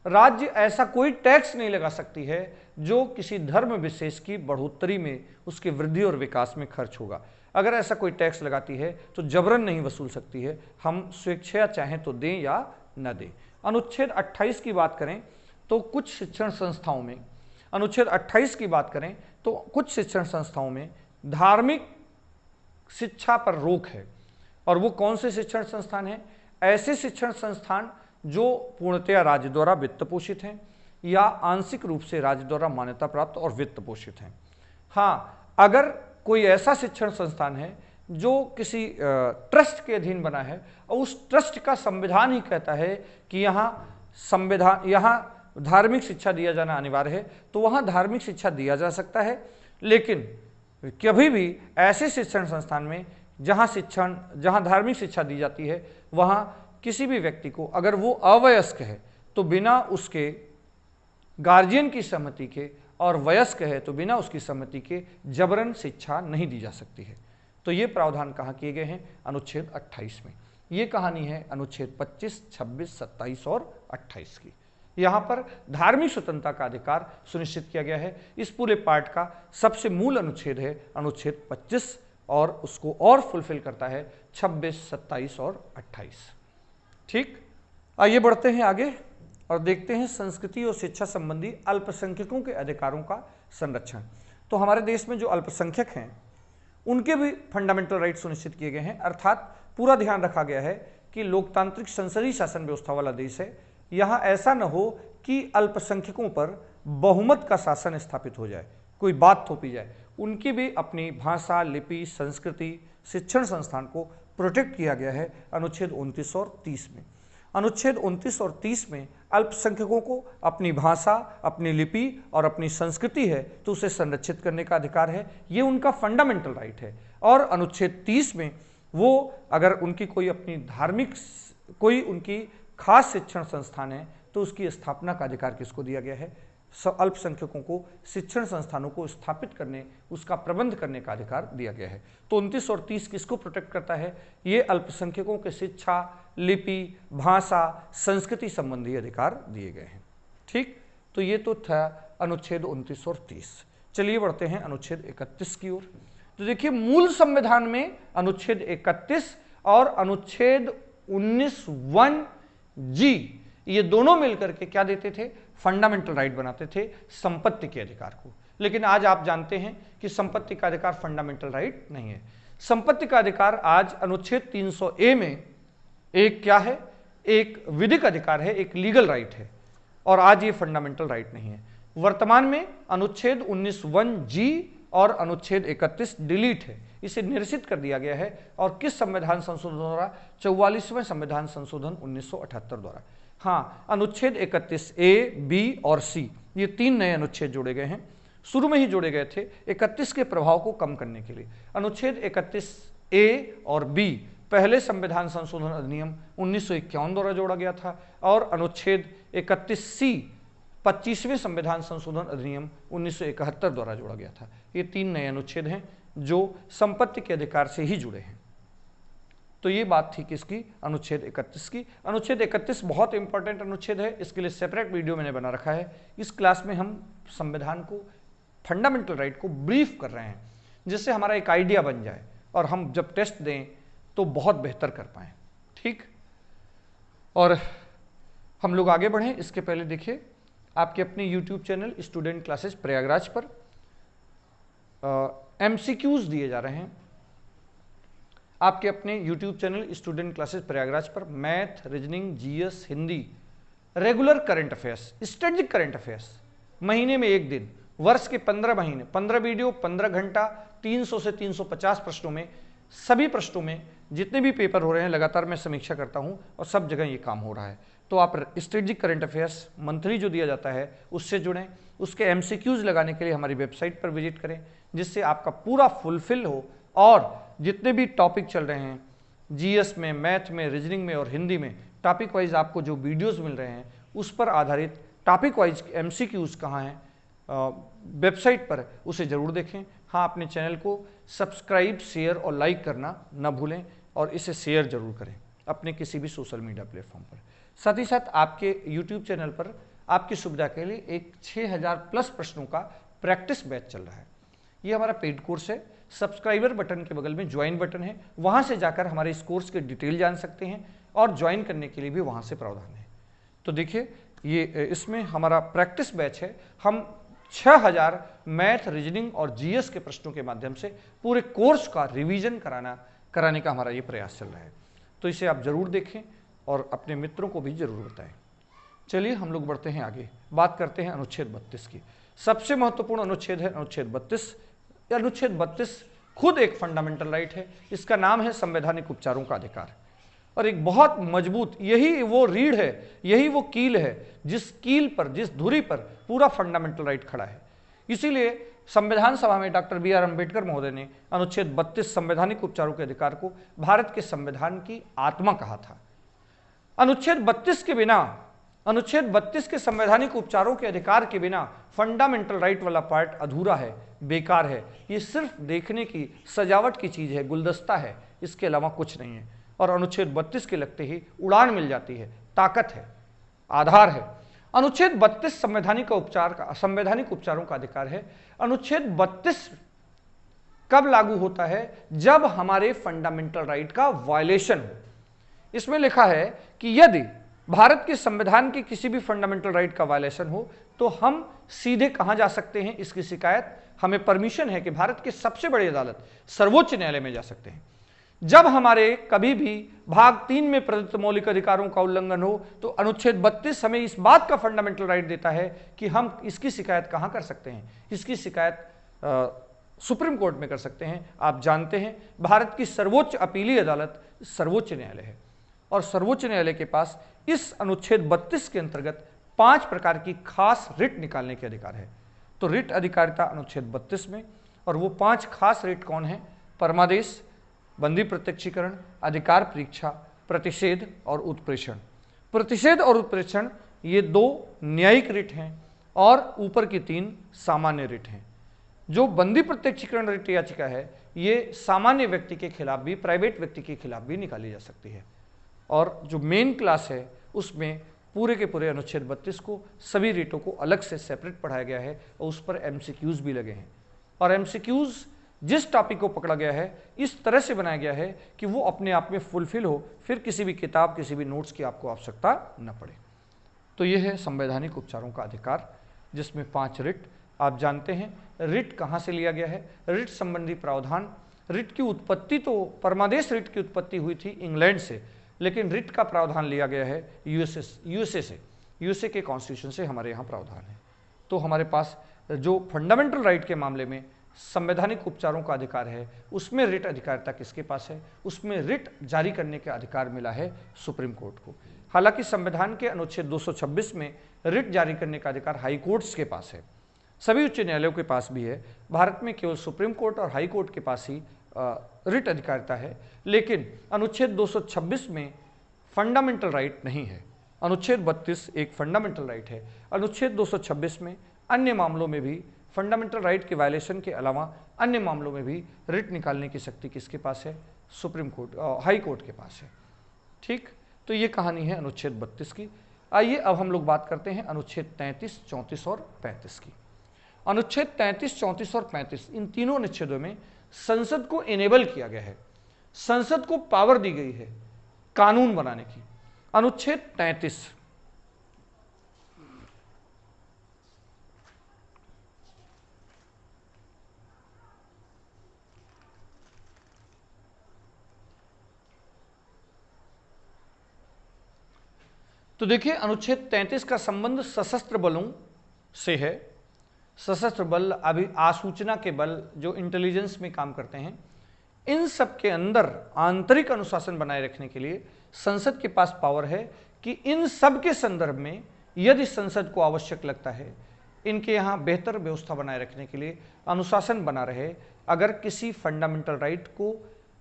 राज्य ऐसा कोई टैक्स नहीं लगा सकती है जो किसी धर्म विशेष की बढ़ोतरी में, उसके वृद्धि और विकास में खर्च होगा। अगर ऐसा कोई टैक्स लगाती है तो जबरन नहीं वसूल सकती है, हम स्वेच्छा चाहें तो दें या न दें। अनुच्छेद 28 की बात करें तो कुछ शिक्षण संस्थाओं में, अनुच्छेद 28 की बात करें तो कुछ शिक्षण संस्थाओं में धार्मिक शिक्षा पर रोक है। और वो कौन से शिक्षण संस्थान हैं? ऐसे शिक्षण संस्थान जो पूर्णतया राज्य द्वारा वित्त पोषित हैं या आंशिक रूप से राज्य द्वारा मान्यता प्राप्त और वित्त पोषित हैं। हाँ, अगर कोई ऐसा शिक्षण संस्थान है जो किसी ट्रस्ट के अधीन बना है और उस ट्रस्ट का संविधान ही कहता है कि यहाँ धार्मिक शिक्षा दिया जाना अनिवार्य है, तो वहाँ धार्मिक शिक्षा दिया जा सकता है। लेकिन कभी भी ऐसे शिक्षण संस्थान में जहाँ धार्मिक शिक्षा दी जाती है वहाँ किसी भी व्यक्ति को, अगर वो अवयस्क है तो बिना उसके गार्जियन की सहमति के, और वयस्क है तो बिना उसकी सहमति के जबरन शिक्षा नहीं दी जा सकती है। तो ये प्रावधान कहाँ किए गए हैं? अनुच्छेद 28 में। ये कहानी है अनुच्छेद 25, 26, 27 और 28 की। यहाँ पर धार्मिक स्वतंत्रता का अधिकार सुनिश्चित किया गया है। इस पूरे पार्ट का सबसे मूल अनुच्छेद है अनुच्छेद 25 और उसको और फुलफिल करता है 26, 27 और 28। ठीक, आइए बढ़ते हैं आगे और देखते हैं संस्कृति और शिक्षा संबंधी अल्पसंख्यकों के अधिकारों का संरक्षण। तो हमारे देश में जो अल्पसंख्यक हैं उनके भी फंडामेंटल राइट सुनिश्चित किए गए हैं, अर्थात पूरा ध्यान रखा गया है कि लोकतांत्रिक संसदीय शासन व्यवस्था वाला देश है। यहाँ ऐसा न हो कि अल्पसंख्यकों पर बहुमत का शासन स्थापित हो जाए, कोई बात थोपी जाए। उनकी भी अपनी भाषा, लिपि, संस्कृति, शिक्षण संस्थान को प्रोटेक्ट किया गया है अनुच्छेद 29 और 30 में। अनुच्छेद 29 और 30 में अल्पसंख्यकों को अपनी भाषा, अपनी लिपि और अपनी संस्कृति है तो उसे संरक्षित करने का अधिकार है, ये उनका फंडामेंटल राइट है। और अनुच्छेद 30 में वो अगर उनकी कोई अपनी धार्मिक, कोई उनकी खास शिक्षण संस्थान है तो उसकी स्थापना का अधिकार किसको दिया गया है? अल्पसंख्यकों को शिक्षण संस्थानों को स्थापित करने, उसका प्रबंध करने का अधिकार दिया गया है। तो 29 और 30 किसको प्रोटेक्ट करता है? ये अल्पसंख्यकों के शिक्षा, लिपि, भाषा, संस्कृति संबंधी अधिकार दिए गए हैं। ठीक, तो ये तो था अनुच्छेद 29 और 30। चलिए बढ़ते हैं अनुच्छेद 31 की ओर। तो देखिए, मूल संविधान में अनुच्छेद 31 और अनुच्छेद 19(1)(g ये दोनों मिलकर के क्या देते थे? फंडामेंटल राइट बनाते थे संपत्ति के अधिकार को। लेकिन आज आप जानते हैं कि संपत्ति का अधिकार फंडामेंटल राइट नहीं है। संपत्ति का अधिकार आज अनुच्छेद 300A में एक क्या है? एक विधिक अधिकार है, एक लीगल राइट है, और आज ये फंडामेंटल राइट नहीं है। वर्तमान में अनुच्छेद 19(1)(g और अनुच्छेद 31 डिलीट है, इसे निरसित कर दिया गया है। और किस संविधान संशोधन द्वारा? 44वें संविधान संशोधन 1978 द्वारा। हाँ, अनुच्छेद 31A, B और C ये 3 नए अनुच्छेद जोड़े गए हैं। शुरू में ही जोड़े गए थे 31 के प्रभाव को कम करने के लिए। अनुच्छेद 31A और B पहले संविधान संशोधन अधिनियम 1951 द्वारा जोड़ा गया था, और अनुच्छेद 31C 25वें संविधान संशोधन अधिनियम 1971 द्वारा जोड़ा गया था। ये 3 नए अनुच्छेद हैं जो संपत्ति के अधिकार से ही जुड़े हैं। तो ये बात थी किसकी? अनुच्छेद 31 की। अनुच्छेद 31 बहुत इंपॉर्टेंट अनुच्छेद है, इसके लिए सेपरेट वीडियो मैंने बना रखा है। इस क्लास में हम संविधान को, फंडामेंटल राइट को ब्रीफ कर रहे हैं, जिससे हमारा एक आइडिया बन जाए और हम जब टेस्ट दें तो बहुत बेहतर कर पाएँ। ठीक, और हम लोग आगे बढ़ें इसके पहले देखिए, आपके अपने YouTube channel student classes Prayagraj पर MCQs दिए जा रहे हैं। आपके अपने YouTube channel student classes Prayagraj पर math, reasoning, GS, Hindi, regular current affairs, strategic current affairs, महीने में 1 दिन, वर्ष के 15 महीने, 15 वीडियो, 15 घंटा, 300 से 350 प्रश्नों में, सभी प्रश्नों में जितने भी पेपर हो रहे हैं लगातार मैं समीक्षा करता हूं और सब जगह ये काम हो रहा है। तो आप स्ट्रेटजिक करंट अफेयर्स मंथली जो दिया जाता है उससे जुड़ें। उसके MCQs लगाने के लिए हमारी वेबसाइट पर विजिट करें, जिससे आपका पूरा फुलफिल हो और जितने भी टॉपिक चल रहे हैं GS में, मैथ में, रीजनिंग में और हिंदी में, टॉपिक वाइज आपको जो वीडियोस मिल रहे हैं उस पर आधारित टॉपिक वाइज MCQs कहाँ हैं वेबसाइट पर, उसे ज़रूर देखें। हाँ, अपने चैनल को सब्सक्राइब, शेयर और लाइक करना न भूलें, और इसे शेयर जरूर करें अपने किसी भी सोशल मीडिया प्लेटफॉर्म पर। साथ ही साथ आपके YouTube चैनल पर आपकी सुविधा के लिए एक 6000+ प्रश्नों का प्रैक्टिस बैच चल रहा है। ये हमारा पेड कोर्स है। सब्सक्राइबर बटन के बगल में ज्वाइन बटन है, वहाँ से जाकर हमारे इस कोर्स के डिटेल जान सकते हैं, और ज्वाइन करने के लिए भी वहाँ से प्रावधान है। तो देखिए, ये इसमें हमारा प्रैक्टिस बैच है। हम 6000 मैथ, रीजनिंग और GS के प्रश्नों के माध्यम से पूरे कोर्स का रिवीजन कराने का हमारा ये प्रयास चल रहा है। तो इसे आप जरूर देखें और अपने मित्रों को भी जरूर बताएं। चलिए हम लोग बढ़ते हैं आगे, बात करते हैं अनुच्छेद 32 की। सबसे महत्वपूर्ण अनुच्छेद है अनुच्छेद 32। अनुच्छेद 32 खुद एक फंडामेंटल राइट है। इसका नाम है संवैधानिक उपचारों का अधिकार, और एक बहुत मजबूत, यही वो रीढ़ है, यही वो कील है जिस कील पर, जिस धुरी पर पूरा फंडामेंटल राइट खड़ा है। इसीलिए संविधान सभा में डॉक्टर BR अम्बेडकर महोदय ने अनुच्छेद 32 संवैधानिक उपचारों के अधिकार को भारत के संविधान की आत्मा कहा था। अनुच्छेद 32 के बिना, अनुच्छेद 32 के संवैधानिक उपचारों के अधिकार के बिना फंडामेंटल राइट वाला पार्ट अधूरा है, बेकार है। ये सिर्फ देखने की, सजावट की चीज है, गुलदस्ता है, इसके अलावा कुछ नहीं है। और अनुच्छेद 32 के लगते ही उड़ान मिल जाती है, ताकत है, आधार है। अनुच्छेद 32 संवैधानिक उपचारों का अधिकार है। अनुच्छेद 32 कब लागू होता है? जब हमारे फंडामेंटल राइट का वायलेशन हो। इसमें लिखा है कि यदि भारत के संविधान के किसी भी फंडामेंटल राइट का वायलेशन हो तो हम सीधे कहां जा सकते हैं इसकी शिकायत? हमें परमिशन है कि भारत के सबसे बड़ी अदालत सर्वोच्च न्यायालय में जा सकते हैं। जब हमारे कभी भी भाग 3 में प्रदत्त मौलिक अधिकारों का उल्लंघन हो तो अनुच्छेद 32 हमें इस बात का फंडामेंटल राइट देता है कि हम इसकी शिकायत कहां कर सकते हैं? इसकी शिकायत सुप्रीम कोर्ट में कर सकते हैं। आप जानते हैं भारत की सर्वोच्च अपीली अदालत सर्वोच्च न्यायालय है, और सर्वोच्च न्यायालय के पास इस अनुच्छेद 32 के अंतर्गत 5 प्रकार की खास रिट निकालने के अधिकार है। तो रिट अधिकारिता अनुच्छेद 32 में, और वो 5 खास रिट कौन है? परमादेश, बंदी प्रत्यक्षीकरण, अधिकार परीक्षा, प्रतिषेध और उत्प्रेषण। प्रतिषेध और उत्प्रेषण ये 2 न्यायिक रिट हैं और ऊपर की 3 सामान्य रिट हैं। जो बंदी प्रत्यक्षीकरण रिट याचिका है ये सामान्य व्यक्ति के खिलाफ भी, प्राइवेट व्यक्ति के खिलाफ भी निकाली जा सकती है। और जो मेन क्लास है उसमें पूरे के पूरे अनुच्छेद 32 को, सभी रिटों को अलग से सेपरेट पढ़ाया गया है और उस पर एमसीक्यूज भी लगे हैं। और एमसीक्यूज जिस टॉपिक को पकड़ा गया है इस तरह से बनाया गया है कि वो अपने आप में फुलफिल हो, फिर किसी भी किताब, किसी भी नोट्स की आपको आवश्यकता न पड़े। तो ये है संवैधानिक उपचारों का अधिकार, जिसमें 5 रिट। आप जानते हैं रिट कहाँ से लिया गया है। रिट संबंधी प्रावधान, रिट की उत्पत्ति तो परमादेश रिट की उत्पत्ति हुई थी इंग्लैंड से, लेकिन रिट का प्रावधान लिया गया है यूएसए से। यूएसए के कॉन्स्टिट्यूशन से हमारे यहाँ प्रावधान है। तो हमारे पास जो फंडामेंटल राइट के मामले में संवैधानिक उपचारों का अधिकार है उसमें रिट अधिकारिता किसके पास है? उसमें रिट जारी करने का अधिकार मिला है सुप्रीम कोर्ट को। हालांकि संविधान के अनुच्छेद 226 में रिट जारी करने का अधिकार हाई कोर्ट्स के पास है, सभी उच्च न्यायालयों के पास भी है। भारत में केवल सुप्रीम कोर्ट और हाई कोर्ट के पास ही रिट अधिकारिता है। लेकिन अनुच्छेद 226 में फंडामेंटल राइट नहीं है। अनुच्छेद 32 एक फंडामेंटल राइट है। अनुच्छेद 226 में अन्य मामलों में भी फंडामेंटल राइट के वायलेशन के अलावा अन्य मामलों में भी रिट निकालने की शक्ति किसके पास है? सुप्रीम कोर्ट, हाई कोर्ट के पास है। ठीक, तो ये कहानी है अनुच्छेद 32 की। आइए अब हम लोग बात करते हैं अनुच्छेद 33, 34 और 35 की। अनुच्छेद 33, 34 और 35 इन तीनों अनुच्छेदों में संसद को इनेबल किया गया है, संसद को पावर दी गई है कानून बनाने की। अनुच्छेद 33 तो देखिए, अनुच्छेद 33 का संबंध सशस्त्र बलों से है। सशस्त्र बल, अभी आसूचना के बल जो इंटेलिजेंस में काम करते हैं, इन सब के अंदर आंतरिक अनुशासन बनाए रखने के लिए संसद के पास पावर है कि इन सब के संदर्भ में यदि संसद को आवश्यक लगता है, इनके यहाँ बेहतर व्यवस्था बनाए रखने के लिए, अनुशासन बना रहे, अगर किसी फंडामेंटल राइट को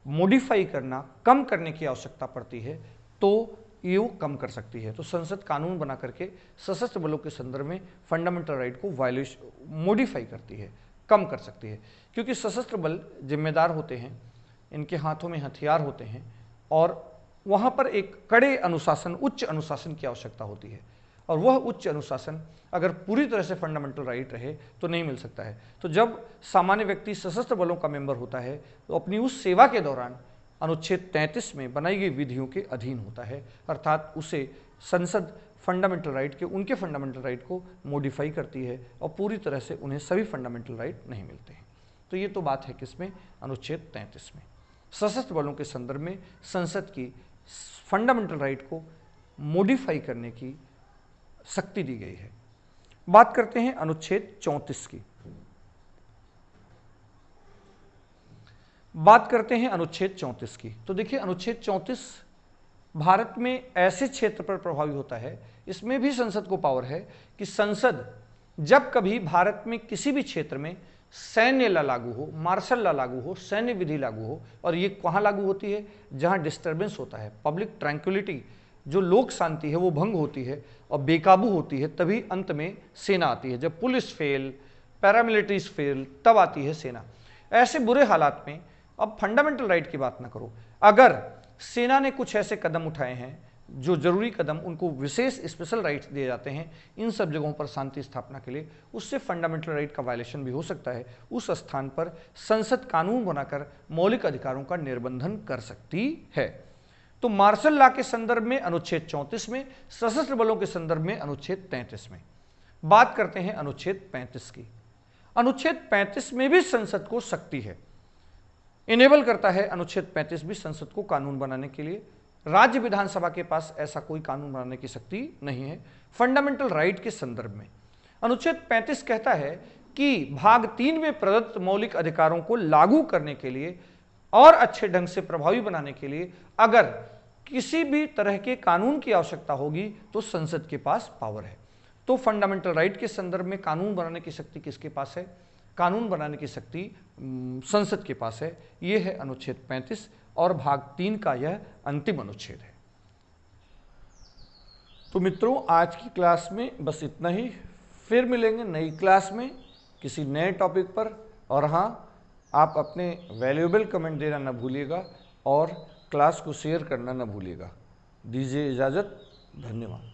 मॉडिफाई करना, कम करने की आवश्यकता पड़ती है तो ये वो कम कर सकती है। तो संसद कानून बना करके सशस्त्र बलों के संदर्भ में फंडामेंटल राइट को मॉडिफाई करती है, कम कर सकती है। क्योंकि सशस्त्र बल जिम्मेदार होते हैं, इनके हाथों में हथियार होते हैं और वहाँ पर एक कड़े अनुशासन, उच्च अनुशासन की आवश्यकता होती है। और वह उच्च अनुशासन अगर पूरी तरह से फंडामेंटल राइट रहे तो नहीं मिल सकता है। तो जब सामान्य व्यक्ति सशस्त्र बलों का मेंबर होता है तो अपनी उस सेवा के दौरान अनुच्छेद 33 में बनाई गई विधियों के अधीन होता है, अर्थात उसे संसद फंडामेंटल राइट के, उनके फंडामेंटल राइट को मॉडिफाई करती है और पूरी तरह से उन्हें सभी फंडामेंटल राइट नहीं मिलते हैं। तो ये तो बात है किसमें? अनुच्छेद 33 में। सशस्त्र बलों के संदर्भ में संसद की फंडामेंटल राइट को मॉडिफाई करने की शक्ति दी गई है। बात करते हैं अनुच्छेद 34 की। बात करते हैं अनुच्छेद 34 की। तो देखिए, अनुच्छेद 34 भारत में ऐसे क्षेत्र पर प्रभावी होता है, इसमें भी संसद को पावर है कि संसद जब कभी भारत में किसी भी क्षेत्र में सैन्य ला लागू हो, मार्शल ला लागू हो, सैन्य विधि लागू हो, और ये कहाँ लागू होती है? जहाँ डिस्टर्बेंस होता है, पब्लिक ट्रैंक्विलिटी, जो लोक शांति है वो भंग होती है और बेकाबू होती है, तभी अंत में सेना आती है। जब पुलिस फेल, पैरामिलिट्रीज फेल, तब आती है सेना। ऐसे बुरे हालात में अब फंडामेंटल राइट की बात ना करो, अगर सेना ने कुछ ऐसे कदम उठाए हैं जो जरूरी कदम, उनको विशेष स्पेशल राइट्स दिए जाते हैं इन सब जगहों पर शांति स्थापना के लिए, उससे फंडामेंटल राइट का वायलेशन भी हो सकता है। उस स्थान पर संसद कानून बनाकर मौलिक अधिकारों का निर्बंधन कर सकती है। तो मार्शल लॉ के संदर्भ में अनुच्छेद 34 में, सशस्त्र बलों के संदर्भ में अनुच्छेद 33 में। बात करते हैं अनुच्छेद 35 की। अनुच्छेद 35 में भी संसद को शक्ति है, इनेबल करता है अनुच्छेद 35 भी संसद को कानून बनाने के लिए। राज्य विधानसभा के पास ऐसा कोई कानून बनाने की शक्ति नहीं है फंडामेंटल राइट के संदर्भ में। अनुच्छेद 35 कहता है कि भाग 3 में प्रदत्त मौलिक अधिकारों को लागू करने के लिए और अच्छे ढंग से प्रभावी बनाने के लिए अगर किसी भी तरह के कानून की आवश्यकता होगी तो संसद के पास पावर है। तो फंडामेंटल राइट के संदर्भ में कानून बनाने की शक्ति किसके पास है? कानून बनाने की शक्ति संसद के पास है। यह है अनुच्छेद 35 और भाग 3 का यह अंतिम अनुच्छेद है। तो मित्रों, आज की क्लास में बस इतना ही। फिर मिलेंगे नई क्लास में किसी नए टॉपिक पर। और हाँ, आप अपने वैल्यूएबल कमेंट देना न भूलिएगा और क्लास को शेयर करना न भूलिएगा। दीजिए इजाज़त। धन्यवाद।